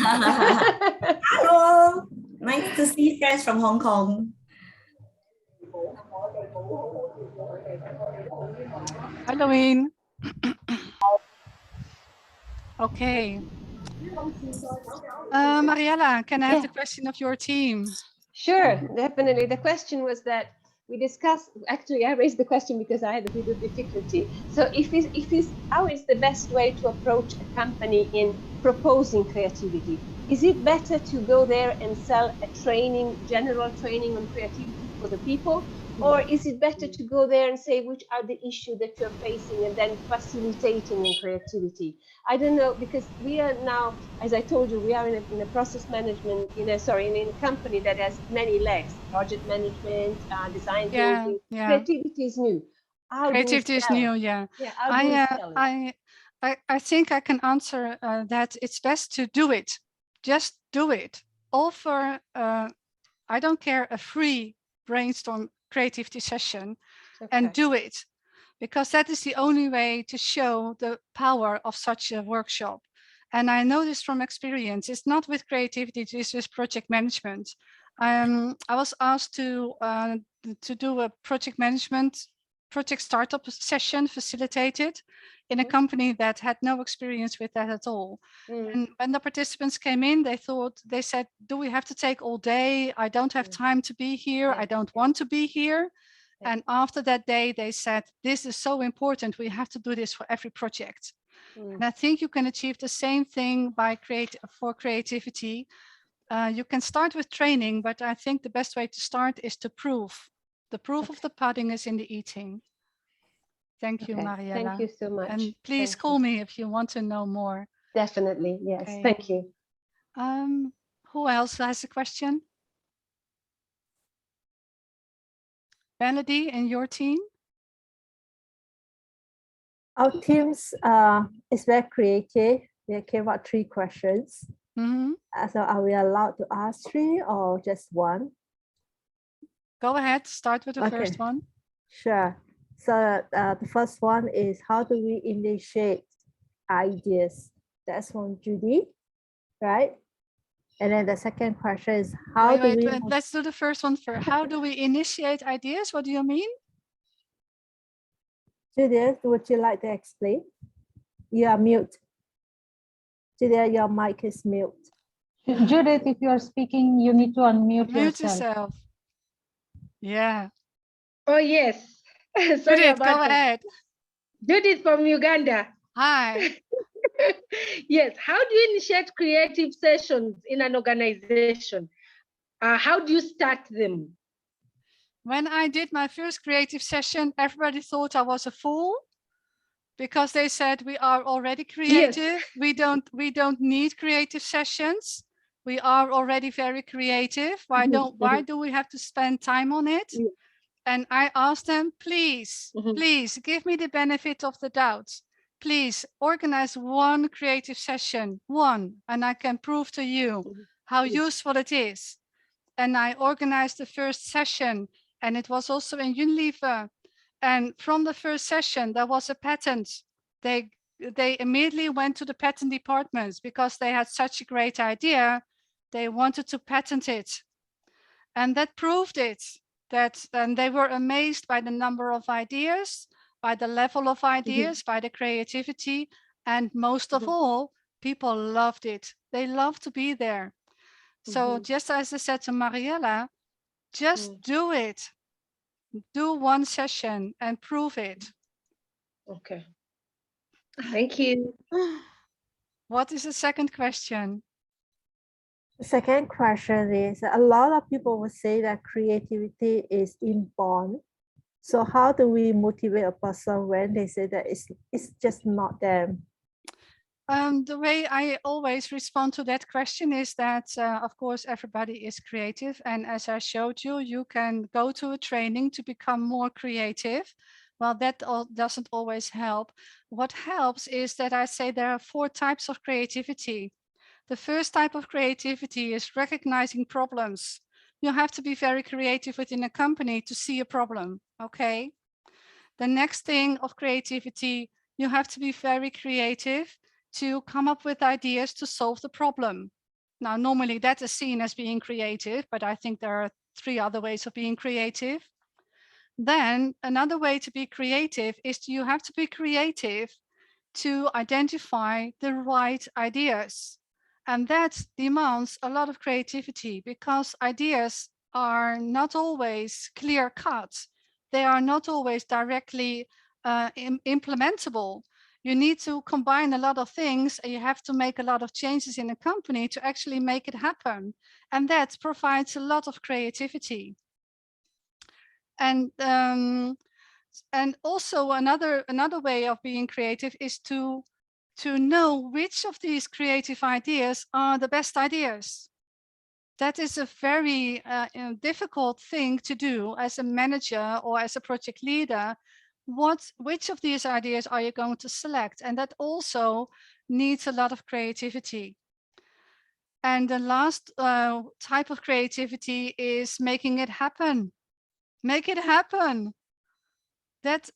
Hello, nice to see friends from Hong Kong. Halloween. Okay. Mariella, can I have the question of your team? Sure, definitely. The question was that we discussed, actually I raised the question because I had a bit of difficulty. So how is the best way to approach a company in proposing creativity? Is it better to go there and sell a training, general training on creativity for the people? Or is it better to go there and say, which are the issues that you're facing and then facilitating in creativity? I don't know, because we are now, as I told you, we are in a process management, in a company that has many legs, project management, design thinking. Creativity is new. Creativity is new, yeah. How do we sell it? I think I can answer that it's best to do it. Just do it. Offer, I don't care, a free brainstorm creativity session, and do it, because that is the only way to show the power of such a workshop. And I know this from experience. It's not with creativity, it's with project management. I was asked to do a project startup session facilitated in a company that had no experience with that at all. And when the participants came in, they said, do we have to take all day? I don't have time to be here. I don't want to be here. And after that day, they said, this is so important. We have to do this for every project. And I think you can achieve the same thing for creativity. You can start with training, but I think the best way to start is to prove. The proof of the pudding is in the eating. Thank you, Mariella. Thank you so much. And please call me if you want to know more. Definitely, yes. Okay. Thank you. Who else has a question? Melody and your team? Our teams is very creative. They came up 3 questions. So are we allowed to ask 3 or just 1? Go ahead, start with the first one. Sure. So the first one is, how do we initiate ideas? That's from Judy, right? And then the second question is, how do we... Let's do the first one first. How do we initiate ideas? What do you mean? Judith, would you like to explain? You are mute. Judith, your mic is mute. Judith, if you are speaking, you need to unmute yourself. Yeah. Oh, yes. Sorry Judith, about go ahead. Judith from Uganda. Hi. Yes. How do you initiate creative sessions in an organization? How do you start them? When I did my first creative session, everybody thought I was a fool because they said we are already creative. Yes. We don't need creative sessions. We are already very creative. Why do we have to spend time on it? Yeah. And I asked them, please, please give me the benefit of the doubt. Please organize 1 creative session, 1, and I can prove to you how useful it is. And I organized the first session, and it was also in Unilever. And from the first session, there was a patent. They immediately went to the patent departments because they had such a great idea. They wanted to patent it. And that proved it. And they were amazed by the number of ideas, by the level of ideas, by the creativity. And most of all, people loved it. They loved to be there. So just as I said to Mariella, just do it. Do 1 session and prove it. Okay. Thank you. What is the second question? The second question is, a lot of people would say that creativity is inborn. So how do we motivate a person when they say that it's just not them? The way I always respond to that question is that, of course, everybody is creative. And as I showed you, you can go to a training to become more creative. Well, that doesn't always help. What helps is that I say there are 4 types of creativity. The first type of creativity is recognizing problems. you have to be very creative within a company to see a problem, okay? The next thing of creativity, you have to be very creative to come up with ideas to solve the problem. Now, normally that is seen as being creative, but I think there are 3 other ways of being creative. Then another way to be creative is you have to be creative to identify the right ideas. And that demands a lot of creativity because ideas are not always clear cut. They are not always directly implementable. You need to combine a lot of things and you have to make a lot of changes in a company to actually make it happen. And that provides a lot of creativity. And also another way of being creative is to know which of these creative ideas are the best ideas. That is a very difficult thing to do as a manager or as a project leader. Which of these ideas are you going to select? And that also needs a lot of creativity. And the last type of creativity is making it happen. Make it happen. That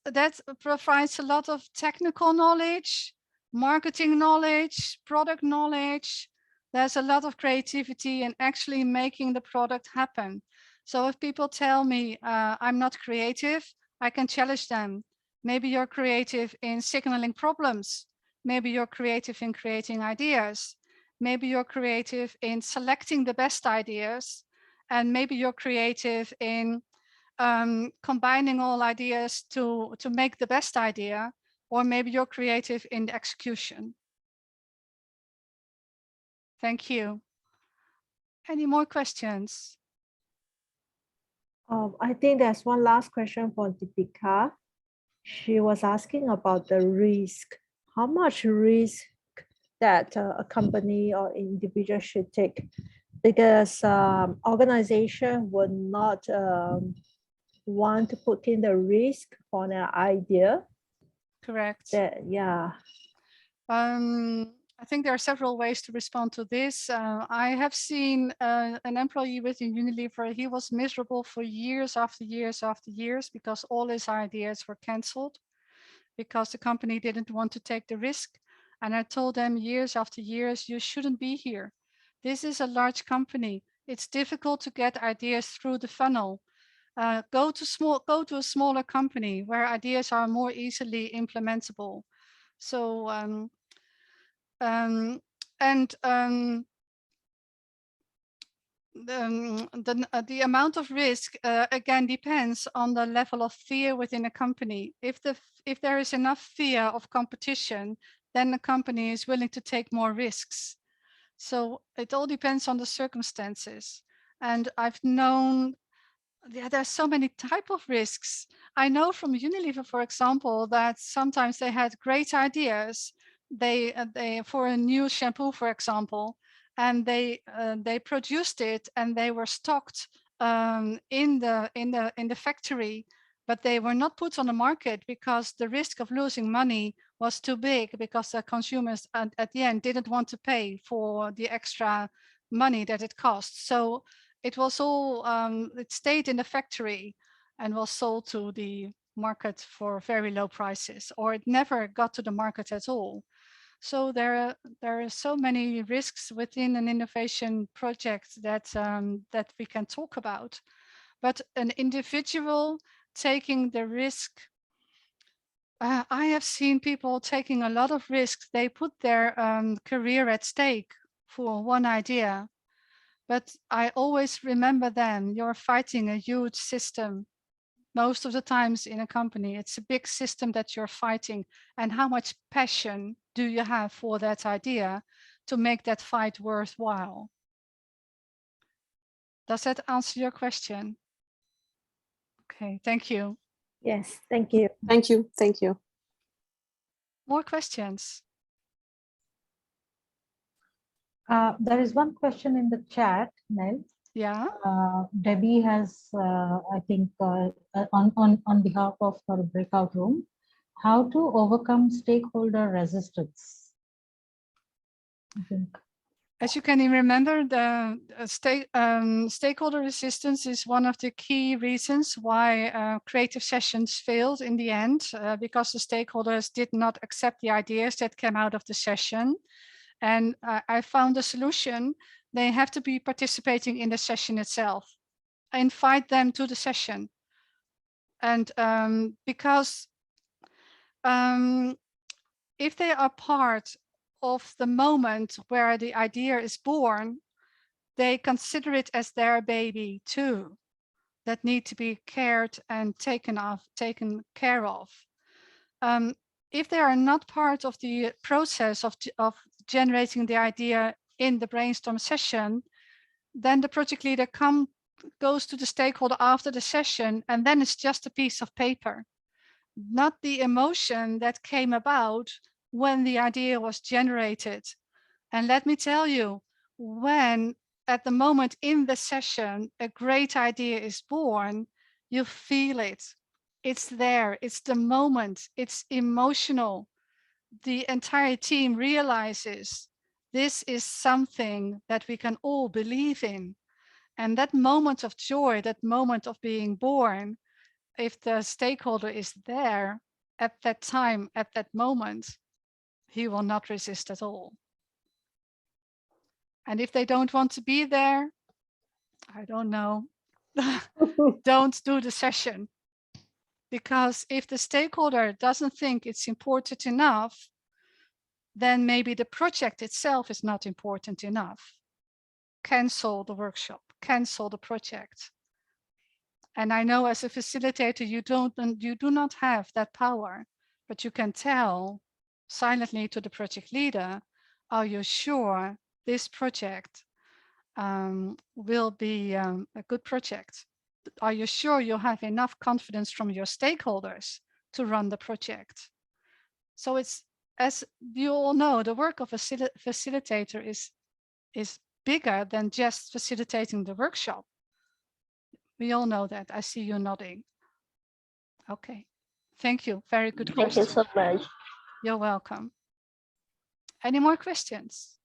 provides a lot of technical knowledge, marketing knowledge, product knowledge. There's a lot of creativity in actually making the product happen. So if people tell me I'm not creative, I can challenge them. Maybe you're creative in signaling problems. Maybe you're creative in creating ideas. Maybe you're creative in selecting the best ideas. And maybe you're creative in combining all ideas to make the best idea, or maybe you're creative in the execution. Thank you. Any more questions? I think there's one last question for Deepika. She was asking about the risk. How much risk that a company or individual should take? Because organization would not want to put in the risk for an idea. Correct. Yeah. I think there are several ways to respond to this. I have seen an employee within Unilever. He was miserable for years after years after years because all his ideas were cancelled because the company didn't want to take the risk. And I told them years after years, you shouldn't be here. This is a large company. It's difficult to get ideas through the funnel. Go to a smaller company where ideas are more easily implementable. So the amount of risk again depends on the level of fear within a company. If there is enough fear of competition, then the company is willing to take more risks. So it all depends on the circumstances. And I've known there's so many type of risks. I know from Unilever, for example, that sometimes they had great ideas. They for a new shampoo, for example, and they produced it and they were stocked in the factory, but they were not put on the market because the risk of losing money was too big because the consumers at the end didn't want to pay for the extra money that it cost. So it was all, it stayed in the factory and was sold to the market for very low prices, or it never got to the market at all. So there are so many risks within an innovation project that, that we can talk about. But an individual taking the risk, I have seen people taking a lot of risks. They put their career at stake for one idea. But I always remember them, you're fighting a huge system. Most of the times in a company, it's a big system that you're fighting. And how much passion do you have for that idea to make that fight worthwhile? Does that answer your question? Okay, thank you. Yes, thank you. Thank you. Thank you. More questions? There is one question in the chat, Nell. Yeah. Debbie has, I think, on behalf of her breakout room, how to overcome stakeholder resistance. I think. As you can remember, the stakeholder resistance is one of the key reasons why creative sessions failed in the end, because the stakeholders did not accept the ideas that came out of the session. And I found a solution. They have to be participating in the session itself. I invite them to the session. And because if they are part of the moment where the idea is born, they consider it as their baby too, that need to be cared and taken care of. If they are not part of the process of generating the idea in the brainstorm session, then the project leader goes to the stakeholder after the session, and then it's just a piece of paper, not the emotion that came about when the idea was generated. And let me tell you, when at the moment in the session a great idea is born, you feel it. It's there, it's the moment, it's emotional. The entire team realizes this is something that we can all believe in. And that moment of joy, that moment of being born, if the stakeholder is there at that time, at that moment, he will not resist at all. And if they don't want to be there, I don't know, don't do the session. Because if the stakeholder doesn't think it's important enough, then maybe the project itself is not important enough. Cancel the workshop, cancel the project. And I know as a facilitator, you do not have that power, but you can tell silently to the project leader, are you sure this project will be a good project? Are you sure you have enough confidence from your stakeholders to run the project? So it's, as you all know, the work of a facilitator is bigger than just facilitating the workshop. We all know that. I see you nodding. Okay, thank you. Very good question. Thank you so much. You're welcome. Any more questions?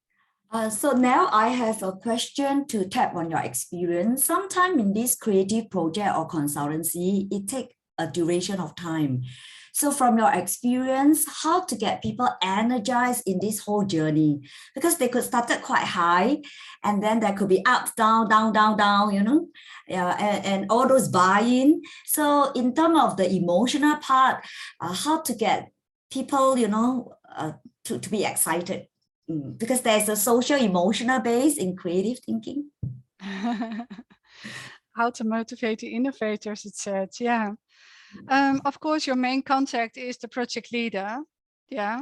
So now I have a question to tap on your experience. Sometime in this creative project or consultancy, it takes a duration of time. So from your experience, how to get people energized in this whole journey? Because they could start it quite high, and then there could be up, down, down, down, down, you know, and all those buy-in. So in terms of the emotional part, how to get people, you know, to be excited? Because there's a social emotional base in creative thinking. How to motivate the innovators, it said, yeah. Of course, your main contact is the project leader, yeah.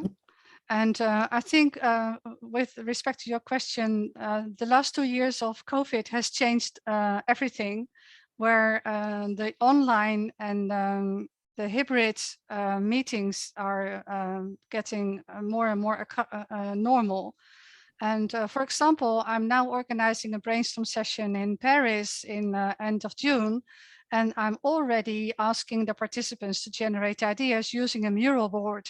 And I think with respect to your question, the last 2 years of COVID has changed everything, where the online and the hybrid meetings are getting more and more normal. And for example, I'm now organizing a brainstorm session in Paris in end of June, and I'm already asking the participants to generate ideas using a mural board.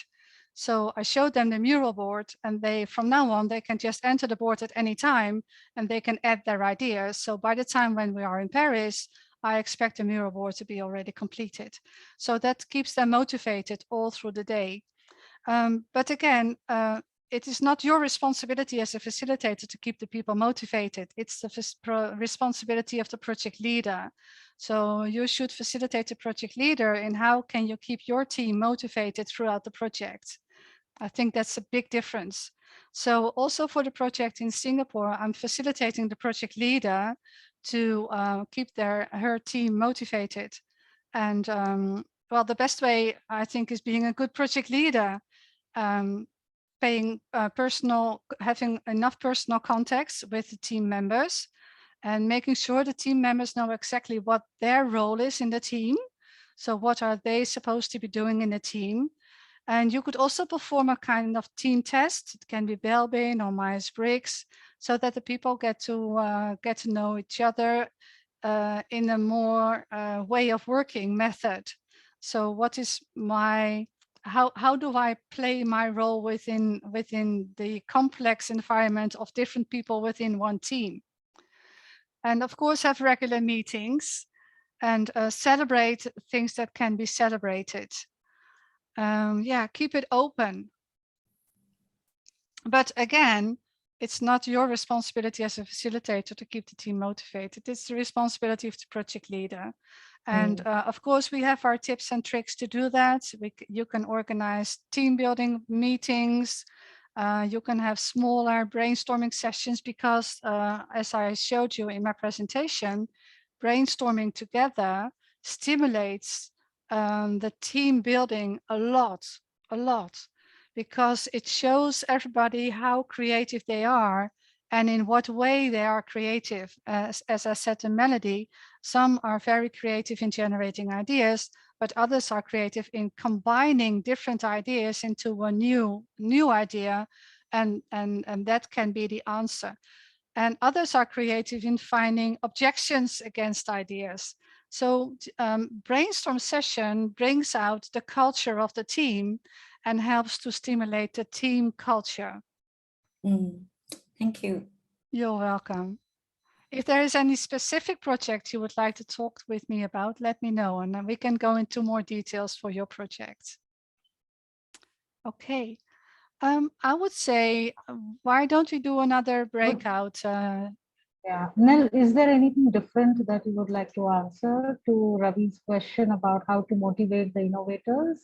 So I showed them the mural board, and they, from now on, they can just enter the board at any time and they can add their ideas. So by the time when we are in Paris, I expect the mural board to be already completed. So that keeps them motivated all through the day. But again, it is not your responsibility as a facilitator to keep the people motivated. It's the responsibility of the project leader. So you should facilitate the project leader in how can you keep your team motivated throughout the project. I think that's a big difference. So also for the project in Singapore, I'm facilitating the project leader to keep her team motivated. And well, the best way, I think, is being a good project leader. Having enough personal contacts with the team members and making sure the team members know exactly what their role is in the team. So what are they supposed to be doing in the team? And you could also perform a kind of team test. It can be Belbin or Myers-Briggs, so that the people get to know each other in a more way of working method. So what is my how do I play my role within the complex environment of different people within one team? And of course, have regular meetings and celebrate things that can be celebrated. Yeah, keep it open. But again, it's not your responsibility as a facilitator to keep the team motivated. It's the responsibility of the project leader. And of course, we have our tips and tricks to do that. You can organize team building meetings. You can have smaller brainstorming sessions because as I showed you in my presentation, brainstorming together stimulates the team building a lot, because it shows everybody how creative they are and in what way they are creative. As I said to Melody, some are very creative in generating ideas, but others are creative in combining different ideas into a new idea, and that can be the answer. And others are creative in finding objections against ideas. So brainstorm session brings out the culture of the team and helps to stimulate the team culture. Thank you. You're welcome. If there is any specific project you would like to talk with me about, let me know, and then we can go into more details for your project. Okay. I would say, why don't we do another breakout? Yeah, Nell, is there anything different that you would like to answer to Ravi's question about how to motivate the innovators?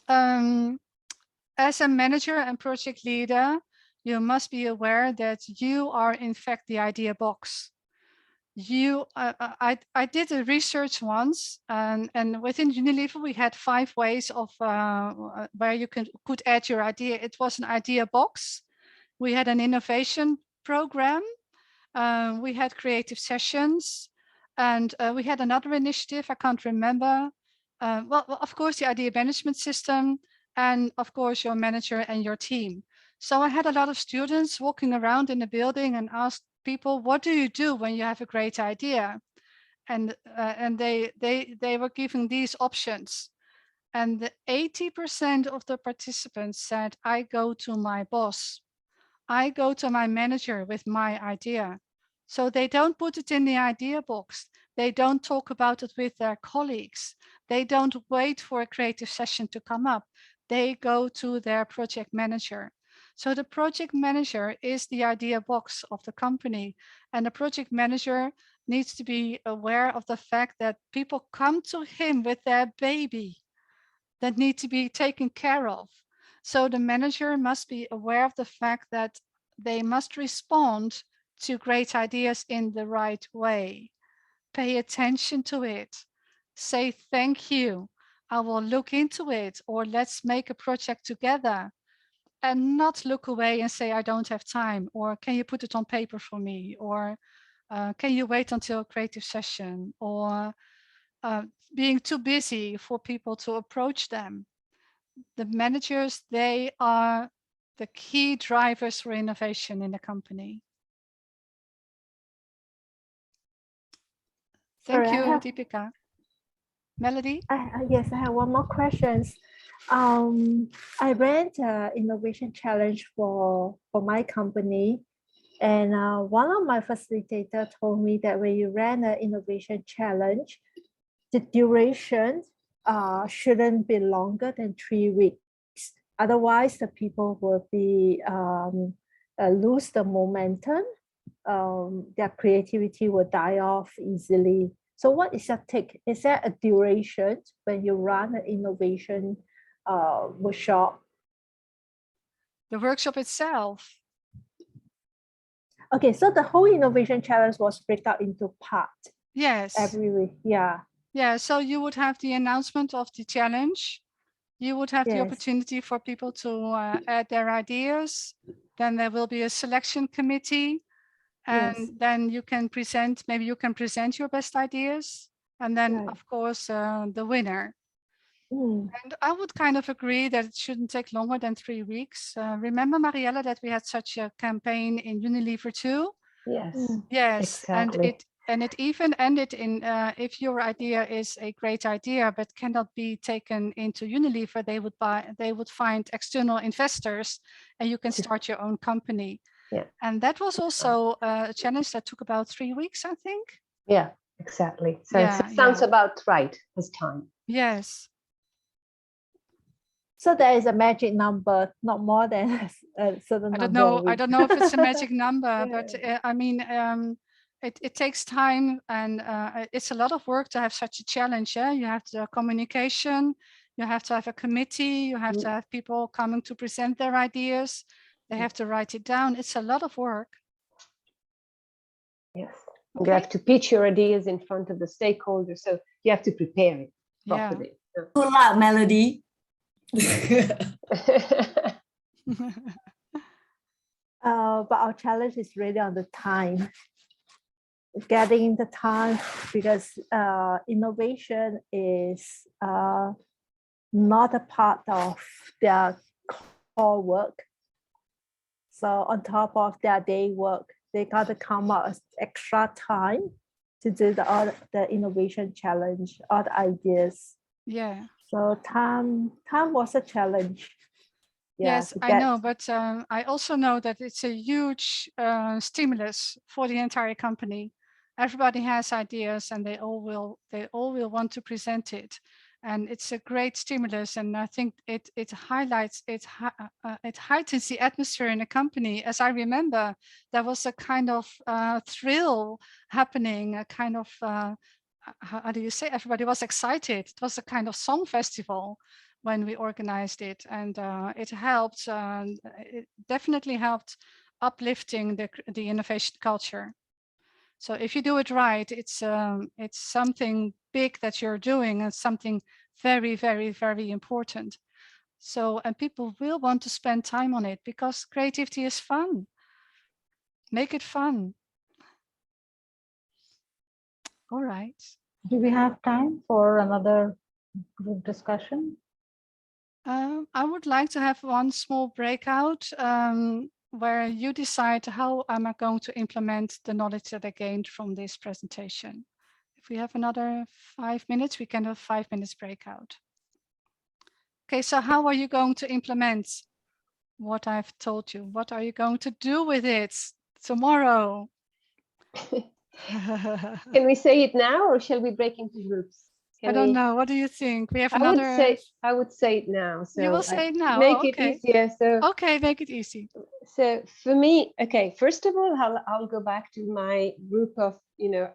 As a manager and project leader, you must be aware that you are in fact the idea box. I did a research once, and within Unilever we had 5 ways of where you could add your idea. It was an idea box. We had an innovation program. We had creative sessions, and we had another initiative. I can't remember. Well, of course, the idea management system, and of course your manager and your team. So I had a lot of students walking around in the building and asked people, what do you do when you have a great idea? And they were given these options. And 80% of the participants said, I go to my boss. I go to my manager with my idea. So they don't put it in the idea box. They don't talk about it with their colleagues. They don't wait for a creative session to come up. They go to their project manager. So the project manager is the idea box of the company, and the project manager needs to be aware of the fact that people come to him with their baby that need to be taken care of. So the manager must be aware of the fact that they must respond to great ideas in the right way. Pay attention to it. Say thank you. I will look into it, or let's make a project together. And not look away and say, I don't have time, or can you put it on paper for me, or can you wait until a creative session, or being too busy for people to approach them. The managers, they are the key drivers for innovation in the company. Thank you, Deepika. Melody? Yes, I have one more question. I ran an innovation challenge for my company, and one of my facilitators told me that when you ran an innovation challenge, the duration shouldn't be longer than 3 weeks. Otherwise, the people will be lose the momentum. Their creativity will die off easily. So what is your take? Is there a duration when you run an innovation workshop? The workshop itself. Okay, so the whole innovation challenge was break out into parts. Yes. Every week, yeah. Yeah, so you would have the announcement of the challenge. You would have the opportunity for people to add their ideas. Then there will be a selection committee. And then you can present, maybe you can present your best ideas. And then, of course, the winner. And I would kind of agree that it shouldn't take longer than 3 weeks. Remember, Mariella, that we had such a campaign in Unilever too? Yes. Yes, exactly. and it even ended in if your idea is a great idea but cannot be taken into Unilever, they would find external investors, and you can start your own company. Yeah. And that was also a challenge that took about 3 weeks, I think. Yeah, exactly. So Yeah, it sounds yeah. about right as time. Yes. So there is a magic number, not more than a certain I don't number know. of I weeks. don't know if it's a magic number, but I mean, it takes time, and it's a lot of work to have such a challenge. Yeah, you have the communication, you have to have a committee, you have to have people coming to present their ideas. They have to write it down. It's a lot of work. Yes. Okay. You have to pitch your ideas in front of the stakeholders, so you have to prepare it Yeah. properly. Good luck, Melody. But our challenge is really on the time, getting the time, because innovation is not a part of their core work. So on top of their day work, they got to come up with extra time to do the innovation challenge, all the ideas. Yeah. So time was a challenge. Yeah, Yes, I know, but I also know that it's a huge stimulus for the entire company. Everybody has ideas, and they all will want to present it, and it's a great stimulus. And I think it highlights it heightens the atmosphere in a company. As I remember, there was a kind of thrill happening, a kind of how do you say? Everybody was excited. It was a kind of song festival when we organized it, and it helped. It definitely helped uplifting the innovation culture. So if you do it right, it's something big that you're doing, and something very, very, very important. So, and people will want to spend time on it because creativity is fun. Make it fun. All right. Do we have time for another group discussion? I would like to have one small breakout where you decide how am I going to implement the knowledge that I gained from this presentation. If we have another 5 minutes, we can have 5 minutes breakout. Okay, so how are you going to implement what I've told you? What are you going to do with it tomorrow? Can we say it now, or shall we break into groups? I don't know. What do you think? We have I would say it now. So you will say it now. Make Oh, it easier. So okay, make it easy. So for me, okay, first of all, I'll go back to my group of,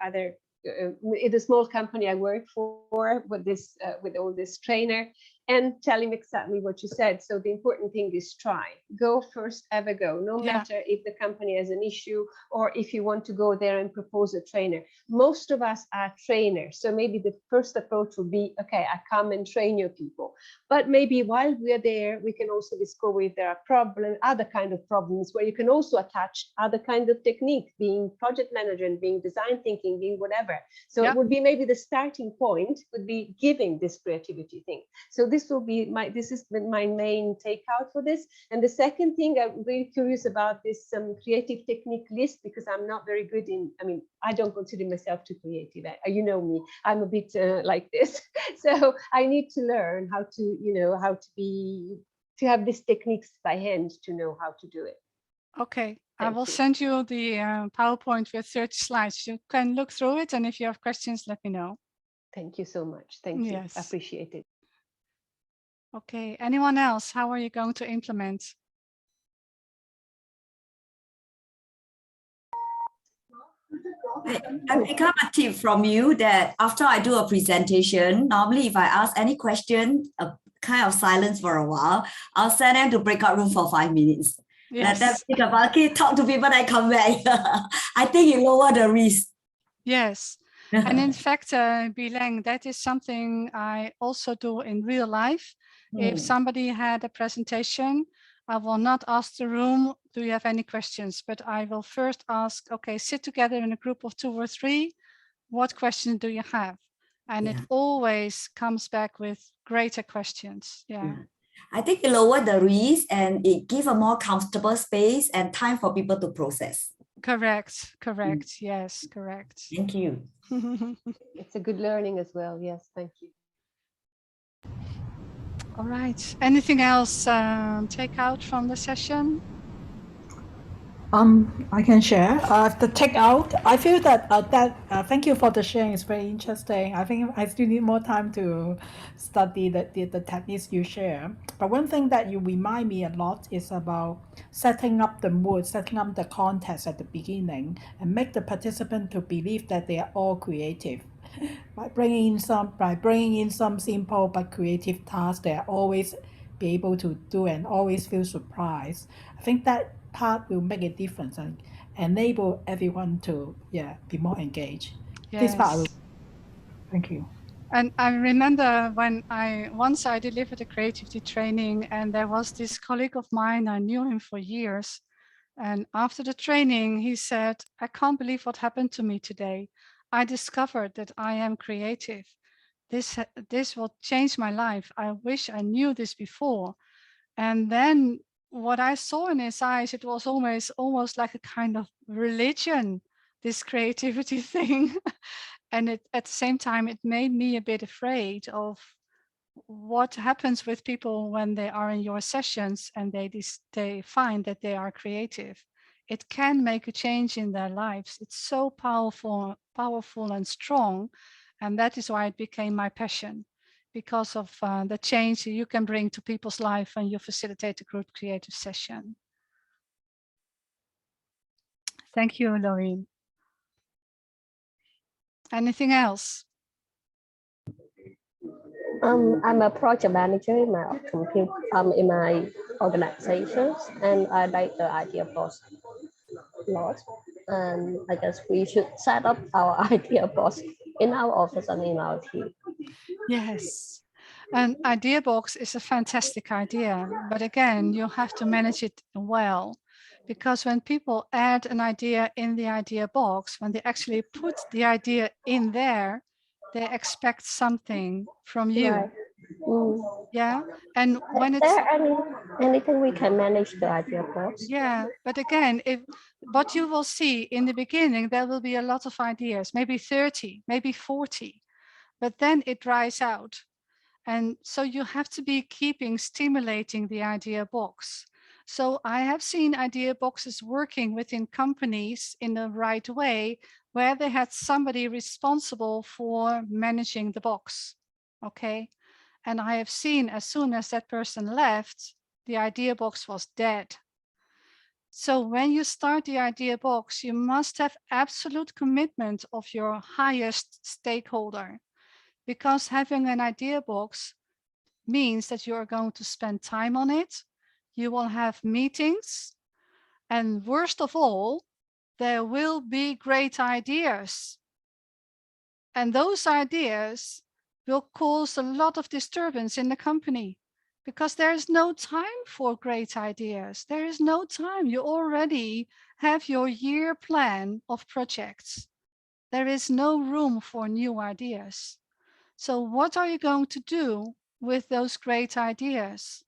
other, in the small company I work for with all this trainer, and tell him exactly what you said. So the important thing is try. Go first, ever go. No matter if the company has an issue or if you want to go there and propose a trainer. Most of us are trainers. So maybe the first approach would be, okay, I come and train your people. But maybe while we're there, we can also discover if there are other kind of problems where you can also attach other kind of technique, being project management, being design thinking, being whatever. So it would be maybe the starting point would be giving this creativity thing. So this is my main takeout for this. And the second thing, I'm really curious about this creative technique list, because I'm not very good I don't consider myself too creative. You know me, I'm a bit like this. So I need to learn how to have these techniques by hand to know how to do it. Okay, I will send you the PowerPoint with 30 slides. You can look through it, and if you have questions, let me know. Thank you so much. Thank you. Yes. I appreciate it. Okay, anyone else? How are you going to implement? I pick up a tip from you that after I do a presentation, normally if I ask any question, a kind of silence for a while, I'll send them to breakout room for 5 minutes. Yes. Let them think about, okay, talk to people, I come back. I think it lower the risk. Yes. And in fact, Bileng, that is something I also do in real life. If somebody had a presentation, I will not ask the room, do you have any questions? But I will first ask, okay, sit together in a group of 2 or 3. What questions do you have? And it always comes back with greater questions. Yeah. I think it lower the risk and it gives a more comfortable space and time for people to process. Correct. Correct. Yes, correct. Thank you. It's a good learning as well. Yes, thank you. All right. Anything else take out from the session? I can share. The takeout, I feel that thank you for the sharing. It's very interesting. I think I still need more time to study the techniques you share. But one thing that you remind me a lot is about setting up the mood, setting up the context at the beginning, and make the participant to believe that they are all creative. By bringing in some simple but creative tasks, they are always be able to do and always feel surprised. I think that part will make a difference and enable everyone to be more engaged. This part I will. Yes. Thank you. And I remember when once I delivered a creativity training, and there was this colleague of mine, I knew him for years. And after the training, he said, I can't believe what happened to me today. I discovered that I am creative. This will change my life. I wish I knew this before. And then what I saw in his eyes, it was almost like a kind of religion, this creativity thing. And at the same time, it made me a bit afraid of what happens with people when they are in your sessions and they find that they are creative. It can make a change in their lives. It's so powerful and strong. And that is why it became my passion, because of the change you can bring to people's life when you facilitate a group creative session. Thank you, Loreen. Anything else? I'm a project manager in my in my organizations, and I like the idea box a lot. And I guess we should set up our idea box in our office and in our team. Yes. An idea box is a fantastic idea, but again, you have to manage it well, because when people add an idea in the idea box, when they actually put the idea in there, they expect something from you. Right. Yeah. And when Is it's there anything we can manage the idea box? yeah, but again, what you will see in the beginning, there will be a lot of ideas, maybe 30, maybe 40, but then it dries out. And so you have to be stimulating the idea box. So I have seen idea boxes working within companies in the right way, where they had somebody responsible for managing the box. Okay. And I have seen as soon as that person left, the idea box was dead. So when you start the idea box, you must have absolute commitment of your highest stakeholder, because having an idea box means that you are going to spend time on it. You will have meetings. And worst of all, there will be great ideas. And those ideas will cause a lot of disturbance in the company, because there is no time for great ideas. There is no time. You already have your year plan of projects. There is no room for new ideas. So what are you going to do with those great ideas?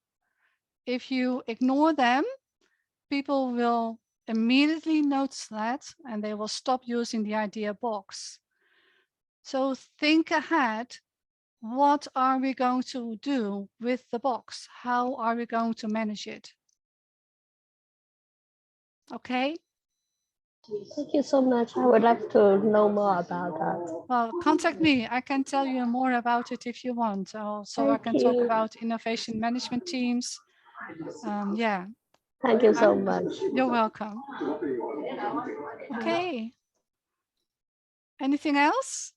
If you ignore them, people will immediately notice that and they will stop using the idea box. So think ahead. What are we going to do with the box? How are we going to manage it? Okay. Thank you so much. I would like to know more about that. Well, contact me. I can tell you more about it if you want. Also, I can talk about innovation management teams. Yeah. Thank you so much. You're welcome. Okay. Anything else?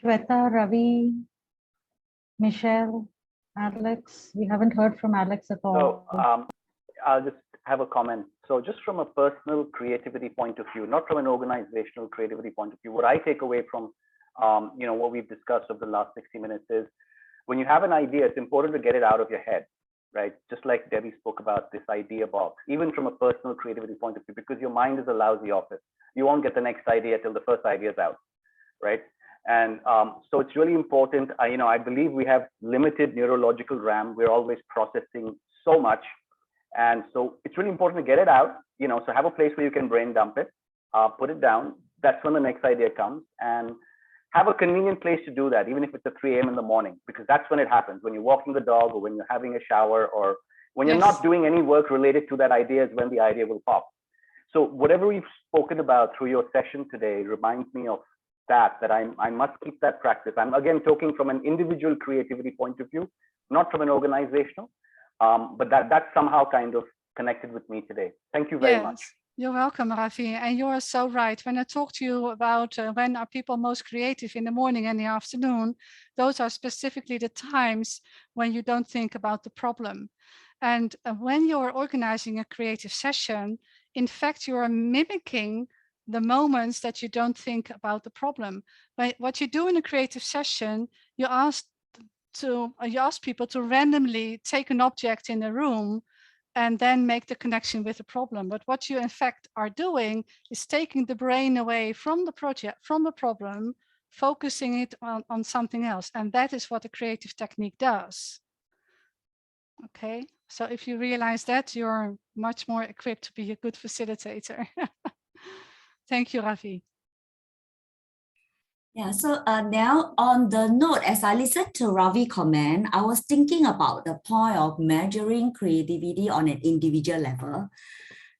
Shweta, Ravi, Michelle, Alex. We haven't heard from Alex at all. So I'll just have a comment. So just from a personal creativity point of view, not from an organizational creativity point of view, what I take away from what we've discussed over the last 60 minutes is, when you have an idea, it's important to get it out of your head, right? Just like Debbie spoke about this idea box, even from a personal creativity point of view, because your mind is a lousy office. You won't get the next idea till the first idea is out, right? And so it's really important. I believe we have limited neurological RAM. We're always processing so much. And so it's really important to get it out, so have a place where you can brain dump it. put it down. That's when the next idea comes, and have a convenient place to do that, even if it's at 3 a.m. in the morning, because that's when it happens. When you're walking the dog, or when you're having a shower, or when you're not doing any work related to that idea, is when the idea will pop. So whatever we've spoken about through your session today reminds me of that I must keep that practice. I'm again talking from an individual creativity point of view, not from an organizational, but that's somehow kind of connected with me today. Thank you very much. You're welcome, Ravi. And you are so right. When I talk to you about when are people most creative, in the morning and the afternoon, those are specifically the times when you don't think about the problem. And when you're organizing a creative session, in fact, you are mimicking the moments that you don't think about the problem. But what you do in a creative session, you ask people to randomly take an object in a room and then make the connection with the problem. But what you in fact are doing is taking the brain away from the project, from the problem, focusing it on something else. And that is what a creative technique does. Okay, so if you realize that, you're much more equipped to be a good facilitator. Thank you, Ravi. Yeah, so now on the note, as I listened to Ravi comment, I was thinking about the point of measuring creativity on an individual level.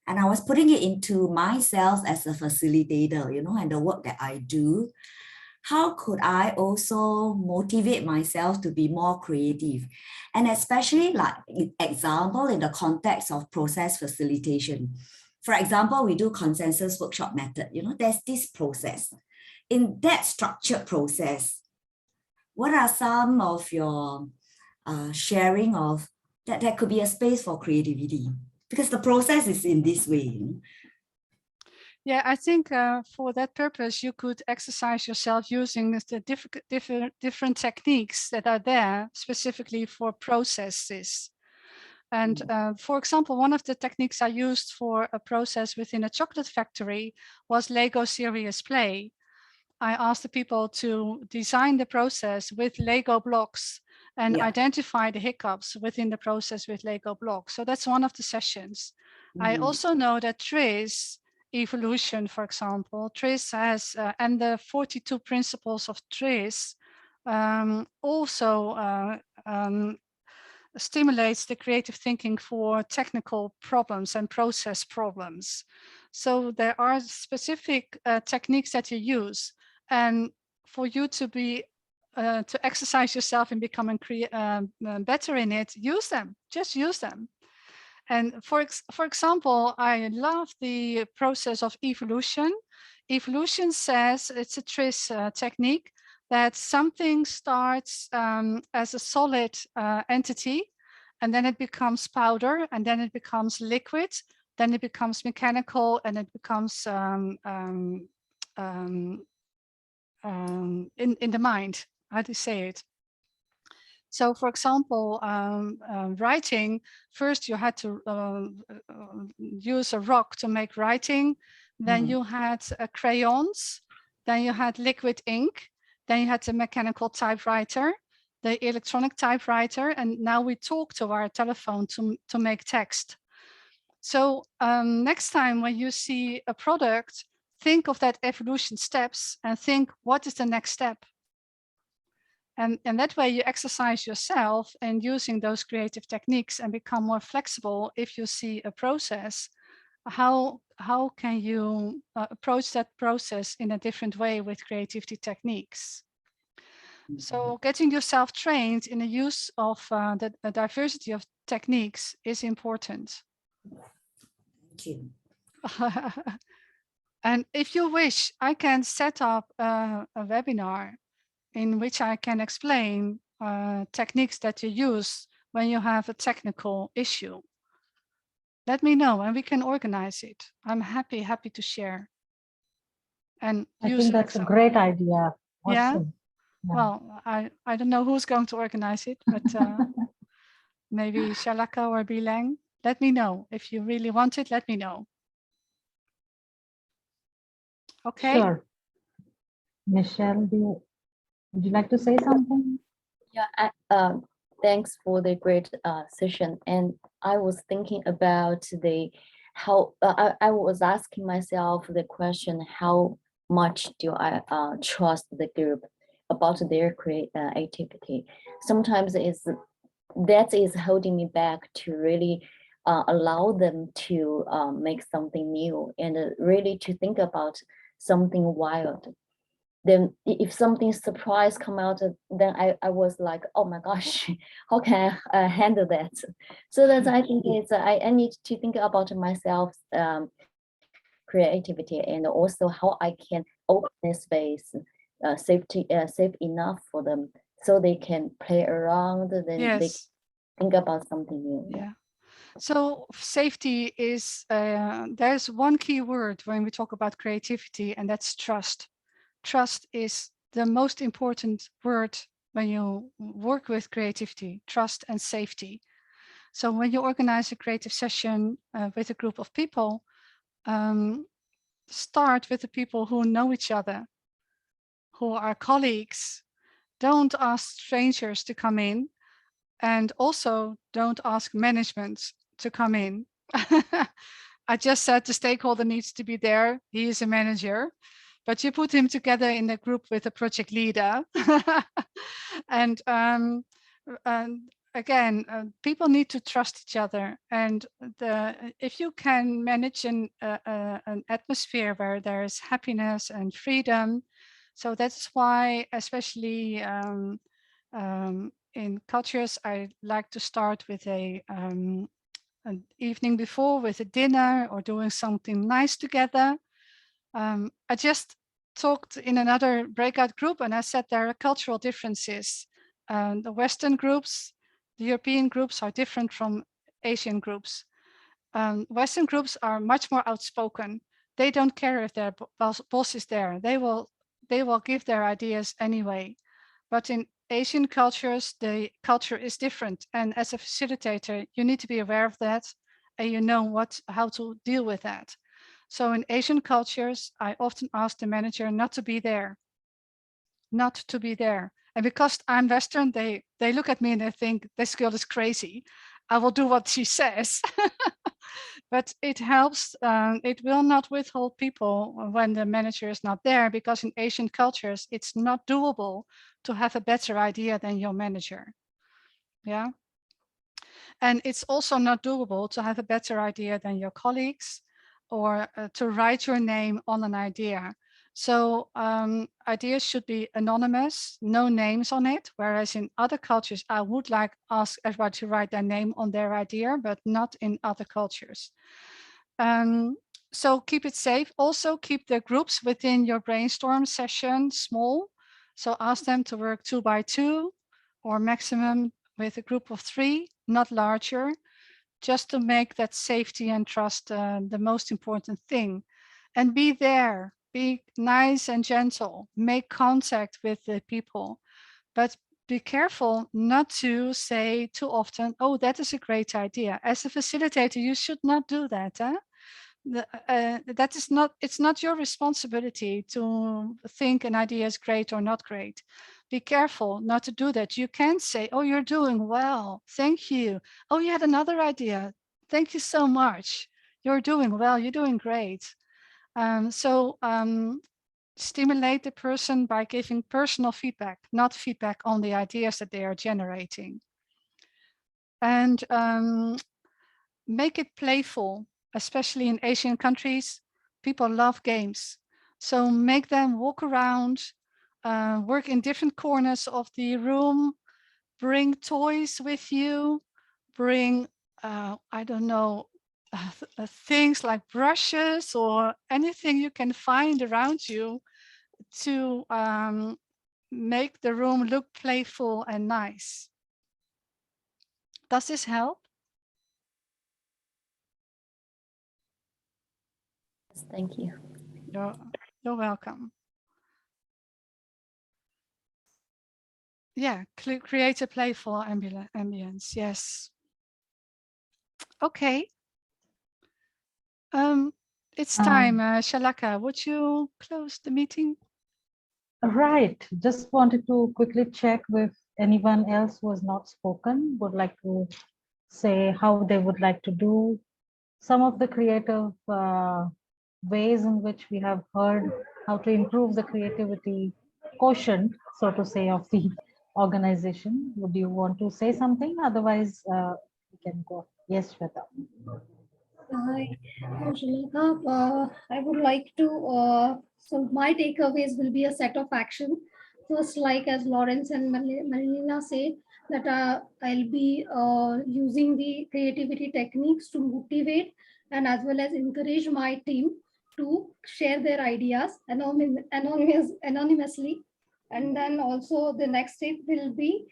And I was putting it into myself as a facilitator, you know, and the work that I do. How could I also motivate myself to be more creative? And especially like example in the context of process facilitation. For example, we do consensus workshop method, you know, there's this process. In that structured process, what are some of your sharing of that there could be a space for creativity? Because the process is in this way. You know? Yeah, I think for that purpose, you could exercise yourself using the different techniques that are there specifically for processes. And for example, one of the techniques I used for a process within a chocolate factory was Lego serious play. I asked the people to design the process with Lego blocks and identify the hiccups within the process with Lego blocks. So that's one of the sessions. I also know that TRIZ evolution, for example, TRIZ has, and the 42 principles of TRIZ also stimulates the creative thinking for technical problems and process problems. So there are specific techniques that you use. And for you to be to exercise yourself in becoming better in it, use them. Just use them. And for example, I love the process of evolution. Evolution says it's a TRIZ technique that something starts as a solid entity, and then it becomes powder, and then it becomes liquid, then it becomes mechanical, and it becomes in the mind. How do you say it? So, for example, writing, first you had to use a rock to make writing, then you had crayons, then you had liquid ink, then you had the mechanical typewriter, the electronic typewriter, and now we talk to our telephone to make text. So next time when you see a product, think of that evolution steps and think, what is the next step? And that way you exercise yourself and using those creative techniques and become more flexible. If you see a process, how can you approach that process in a different way with creativity techniques? So getting yourself trained in the use of the diversity of techniques is important. Thank you. And if you wish, I can set up a webinar in which I can explain techniques that you use when you have a technical issue. Let me know and we can organize it. I'm happy to share. And I think that's a great idea. Awesome. Yeah? Yeah. Well, I don't know who's going to organize it, but maybe Shalaka or Bileng. Let me know. If you really want it, let me know. Okay. Sure. Michelle, would you like to say something? Yeah, thanks for the great session. And I was thinking about the how I was asking myself the question, how much do I trust the group about their creativity? Sometimes that is holding me back to really allow them to make something new and really to think about something wild. Then if something surprise come out, then I was like, oh my gosh, how can I handle that? So that I think it's I need to think about myself creativity and also how I can open this space safe enough for them so they can play around, then they Yes. think about something new. Yeah. So safety is, there's one key word when we talk about creativity, and that's trust. Trust is the most important word when you work with creativity, trust and safety. So when you organize a creative session with a group of people, start with the people who know each other, who are colleagues. Don't ask strangers to come in, and also don't ask management to come in. I just said the stakeholder needs to be there. He is a manager, but you put him together in a group with a project leader. and again, people need to trust each other. And if you can manage an atmosphere where there is happiness and freedom, so that's why, especially in cultures, I like to start with an evening before with a dinner or doing something nice together. I just talked in another breakout group and I said there are cultural differences. The Western groups, the European groups are different from Asian groups. Western groups are much more outspoken. They don't care if their boss is there. They will give their ideas anyway. But in Asian cultures, the culture is different. And as a facilitator, you need to be aware of that and you know how to deal with that. So in Asian cultures, I often ask the manager not to be there. Not to be there. And because I'm Western, they look at me and they think this girl is crazy. I will do what she says. But it helps, it will not withhold people when the manager is not there, because in Asian cultures, it's not doable to have a better idea than your manager. Yeah. And it's also not doable to have a better idea than your colleagues or to write your name on an idea. So ideas should be anonymous, no names on it. Whereas in other cultures, I would ask everybody to write their name on their idea, but not in other cultures. So keep it safe. Also keep the groups within your brainstorm session small. So ask them to work 2 by 2 or maximum with a group of 3, not larger, just to make that safety and trust the most important thing. And be there, be nice and gentle, make contact with the people, but be careful not to say too often, oh, that is a great idea. As a facilitator, you should not do that. Huh? That is not, it's not your responsibility to think an idea is great or not great. Be careful not to do that. You can say, oh, you're doing well, thank you. Oh, you had another idea, thank you so much. You're doing well, you're doing great. Stimulate the person by giving personal feedback, not feedback on the ideas that they are generating. And make it playful. Especially in Asian countries, people love games. So make them walk around, work in different corners of the room, bring toys with you, bring, I don't know, things like brushes or anything you can find around you to make the room look playful and nice. Does this help? Thank you. You're welcome. Yeah, create a playful ambience. Yes. Okay. It's time. Shalaka, would you close the meeting? Right. Just wanted to quickly check with anyone else who has not spoken, would like to say how they would like to do some of the creative ways in which we have heard how to improve the creativity quotient, so to say, of the organization. Would you want to say something? Otherwise, we can go. Yes, Shweta. Hi, Shalika. I would like to, so my takeaways will be a set of action. First, like as Lawrence and Marilena said, that I'll be using the creativity techniques to motivate and as well as encourage my team to share their ideas anonymously. And then also the next step will be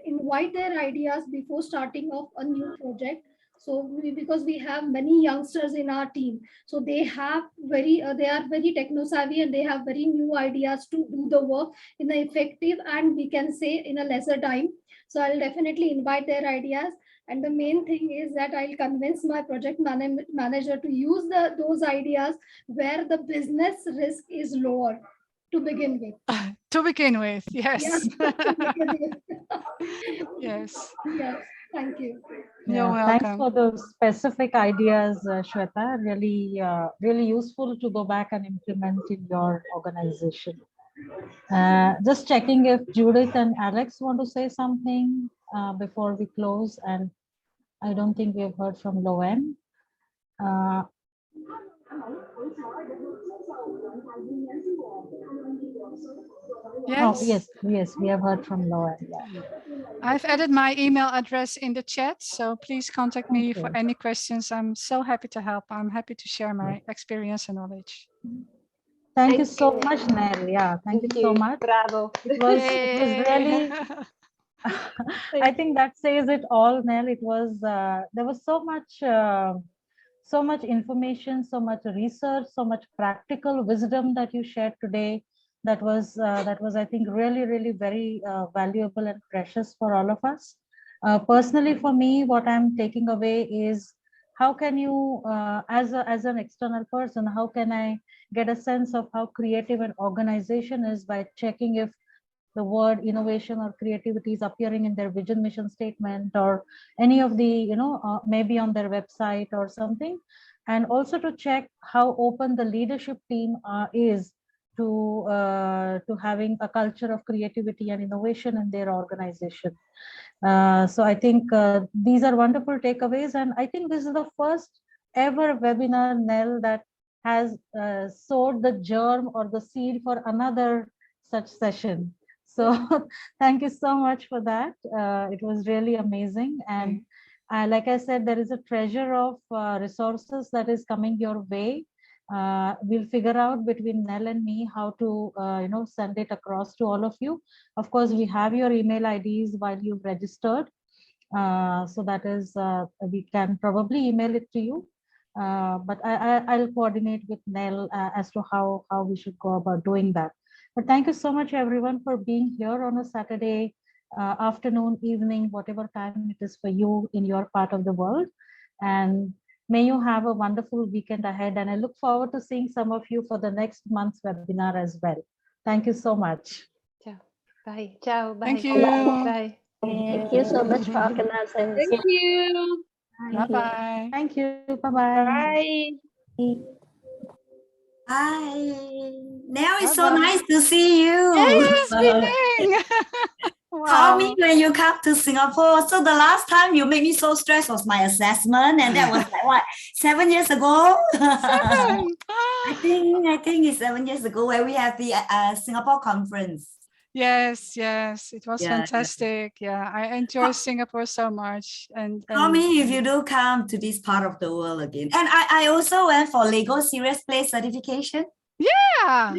invite their ideas before starting off a new project. So because we have many youngsters in our team, so they have they are very techno savvy and they have very new ideas to do the work in an effective and we can say in a lesser time. So I'll definitely invite their ideas. And the main thing is that I'll convince my project manager to use those ideas where the business risk is lower to begin with. To begin with, yes. Yes. Yes. Thank you. You're welcome. Thanks for those specific ideas, Shweta. Really, really useful to go back and implement in your organization. Just checking if Judith and Alex want to say something before we close. And I don't think we have heard from Loen. Yes. Oh, yes, we have heard from Laura. Yeah. I've added my email address in the chat, so please contact me for any questions. I'm so happy to help. I'm happy to share my experience and knowledge. Thank you so much, Nell. Yeah, thank you so much. Bravo. It was really, I think that says it all, Nell. It was, there was so much information, so much research, so much practical wisdom that you shared today. That was, I think, really very valuable and precious for all of us. Personally, for me, what I'm taking away is how can you, as an external person, how can I get a sense of how creative an organization is by checking if the word innovation or creativity is appearing in their vision mission statement or any of the, maybe on their website or something. And also to check how open the leadership team is to having a culture of creativity and innovation in their organization. So I think these are wonderful takeaways. And I think this is the first ever webinar, Nell, that has sowed the germ or the seed for another such session. So thank you so much for that. It was really amazing. And like I said, there is a treasure of resources that is coming your way. We'll figure out between Nell and me how to send it across to all of you. Of course, we have your email IDs while you've registered. So that is, we can probably email it to you. But I'll coordinate with Nell as to how we should go about doing that. But thank you so much, everyone, for being here on a Saturday afternoon, evening, whatever time it is for you in your part of the world. And may you have a wonderful weekend ahead. And I look forward to seeing some of you for the next month's webinar as well. Thank you so much. Ciao. Bye. Ciao. Bye. Thank you. Bye. Thank you so much for organizing. Thank you. Bye-bye. Thank you. Bye-bye. Bye. Hi. Now it's so nice to see you. Yes, Call me when you come to Singapore. So the last time you made me so stressed was my assessment, and that was like what, 7 years ago? 7. I think it's 7 years ago where we have the Singapore conference. Yes, it was fantastic. Yeah, I enjoy Singapore so much. And call me if you do come to this part of the world again. And I also went for Lego Serious Play certification. Yeah.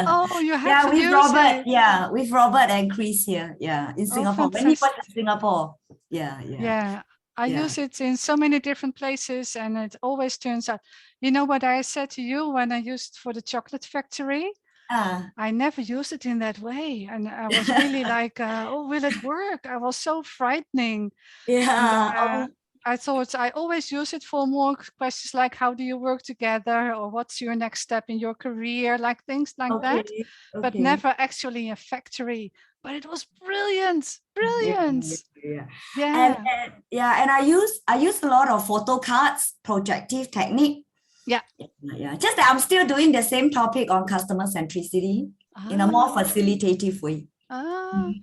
Oh, you have to with use Robert. it. Yeah, with Robert and Chris here. Yeah, in Singapore. When he was in Singapore. Yeah. I use it in so many different places, and it always turns out. You know what I said to you when I used for the chocolate factory? I never used it in that way, and I was really like, "Oh, will it work?" I was so frightening. Yeah. I thought I always use it for more questions like how do you work together, or what's your next step in your career, like things like that, but Okay. never actually a factory. But it was brilliant, brilliant. Yeah. Yeah. And I use a lot of photo cards, projective technique. Yeah. Yeah. Just that I'm still doing the same topic on customer centricity in a more facilitative way.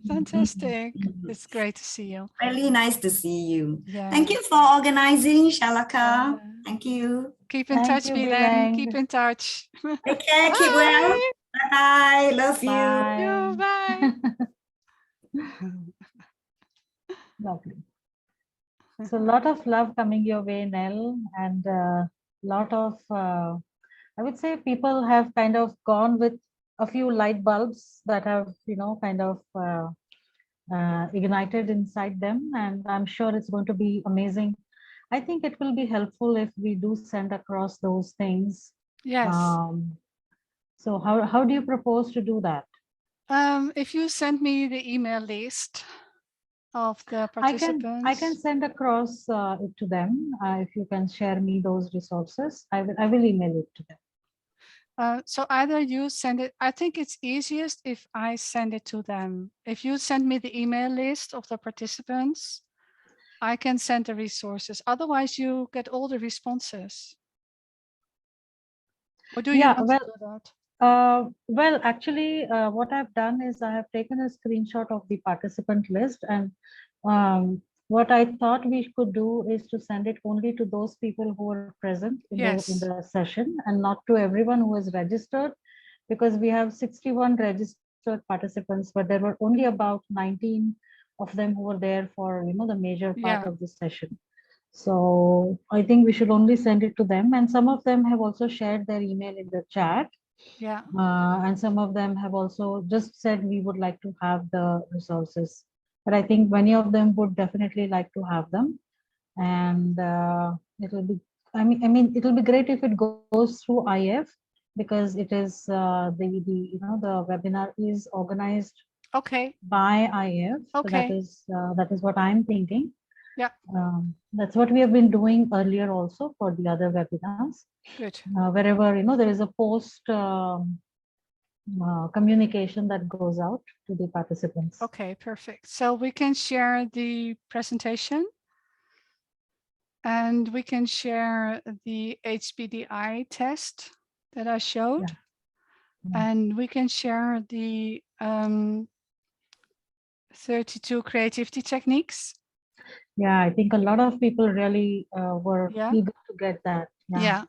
Fantastic. It's great to see you. Really nice to see you. Yeah. Thank you for organizing, Shalaka. Thank you. Keep in touch, Bilang. Keep in touch. Take care. Keep well. Bye. Love you. Bye. Lovely. So a lot of love coming your way, Nell, and a lot of, I would say people have kind of gone with a few light bulbs that have, kind of ignited inside them. And I'm sure it's going to be amazing. I think it will be helpful if we do send across those things. Yes. So how do you propose to do that? If you send me the email list of the participants, I can send across it to them. If you can share me those resources, I will email it to them. So either you send it, I think it's easiest if I send it to them. If you send me the email list of the participants, I can send the resources. Otherwise, you get all the responses. Or do you want to do that? Well, actually, what I've done is I have taken a screenshot of the participant list, and what I thought we could do is to send it only to those people who are present in the session, and not to everyone who is registered, because we have 61 registered participants, but there were only about 19 of them who were there for the major part of the session. So I think we should only send it to them, and some of them have also shared their email in the chat. Yeah. And some of them have also just said we would like to have the resources, but I think many of them would definitely like to have them, and it will be. I mean, it will be great if it goes through IAF, because it is the webinar is organized by IAF. Okay. So that is what I'm thinking. Yeah. That's what we have been doing earlier also for the other webinars. Good. Wherever there is a post communication that goes out to the participants. Okay, perfect. So we can share the presentation, and we can share the HBDI test that I showed, and we can share the 32 creativity techniques. Yeah, I think a lot of people really were eager to get that. Yeah.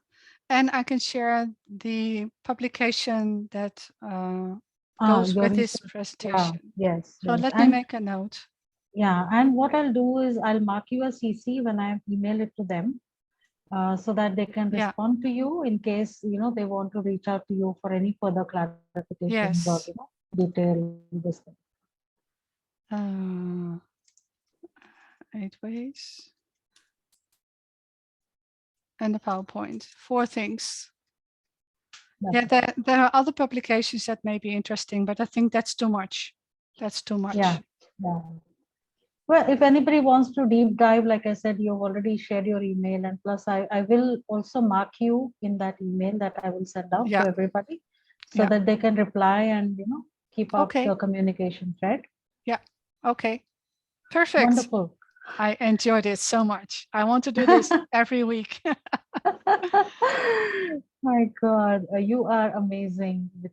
And I can share the publication that goes with this presentation. Yes. So let me make a note. Yeah, and what I'll do is I'll mark you a CC when I email it to them, so that they can respond to you in case they want to reach out to you for any further clarifications or detail this thing. 8 ways. And the PowerPoint, 4 things. Yeah, there are other publications that may be interesting, but I think that's too much. That's too much. Yeah. Well, if anybody wants to deep dive, like I said, you've already shared your email, and plus I will also mark you in that email that I will send out to everybody, so that they can reply and keep up the communication thread. Yeah. Okay. Perfect. Wonderful. I enjoyed it so much. I want to do this every week. My God, you are amazing with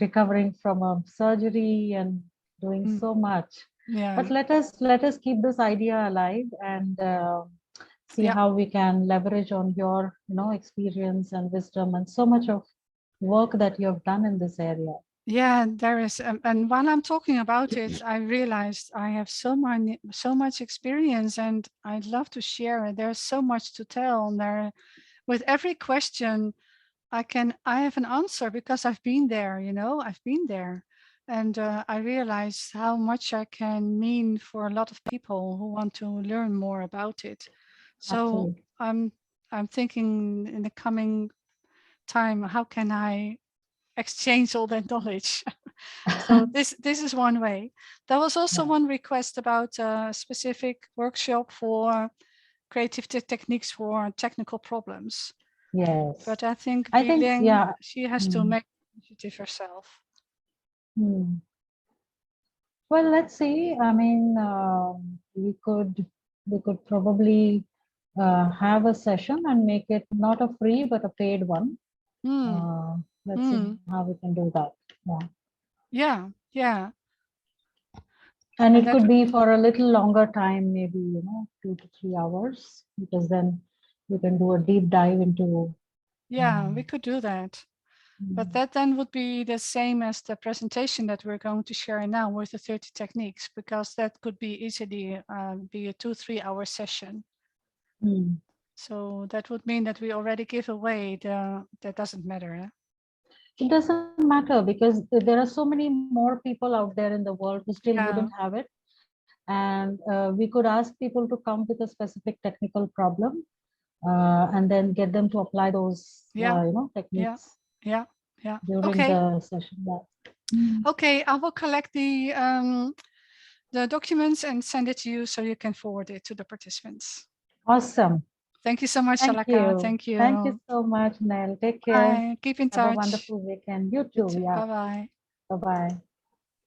recovering from a surgery and doing so much. Yeah. But let us keep this idea alive and see how we can leverage on your experience and wisdom and so much of work that you have done in this area. Yeah, there is, and while I'm talking about it, I realized I have so much experience, and I'd love to share it. There's so much to tell, and with every question, I have an answer because I've been there. I've been there, and I realize how much I can mean for a lot of people who want to learn more about it. So I'm thinking in the coming time, how can I exchange all that knowledge? So this is one way. There was also one request about a specific workshop for creative techniques for technical problems. Yes. But I think yeah. she has to make initiative herself. Well, let's see. I mean, we could probably have a session and make it not a free but a paid one. Let's see how we can do that. Yeah. Yeah. And it could be for a little longer time, maybe 2 to 3 hours, because then we can do a deep dive into. Yeah, we could do that. But that then would be the same as the presentation that we're going to share now with the 30 techniques, because that could be easily be a 2-3 hour session. So that would mean that we already give away that doesn't matter. Eh? It doesn't matter because there are so many more people out there in the world who still wouldn't have it. And we could ask people to come with a specific technical problem and then get them to apply those techniques. Yeah. During the session. Okay, I will collect the documents and send it to you so you can forward it to the participants. Awesome. Thank you so much, Thank Shalaka. you. Thank you. Thank you so much, Nell. Take care. Bye. Keep in touch. Have a wonderful weekend. You too. Yeah. Bye-bye. Bye-bye.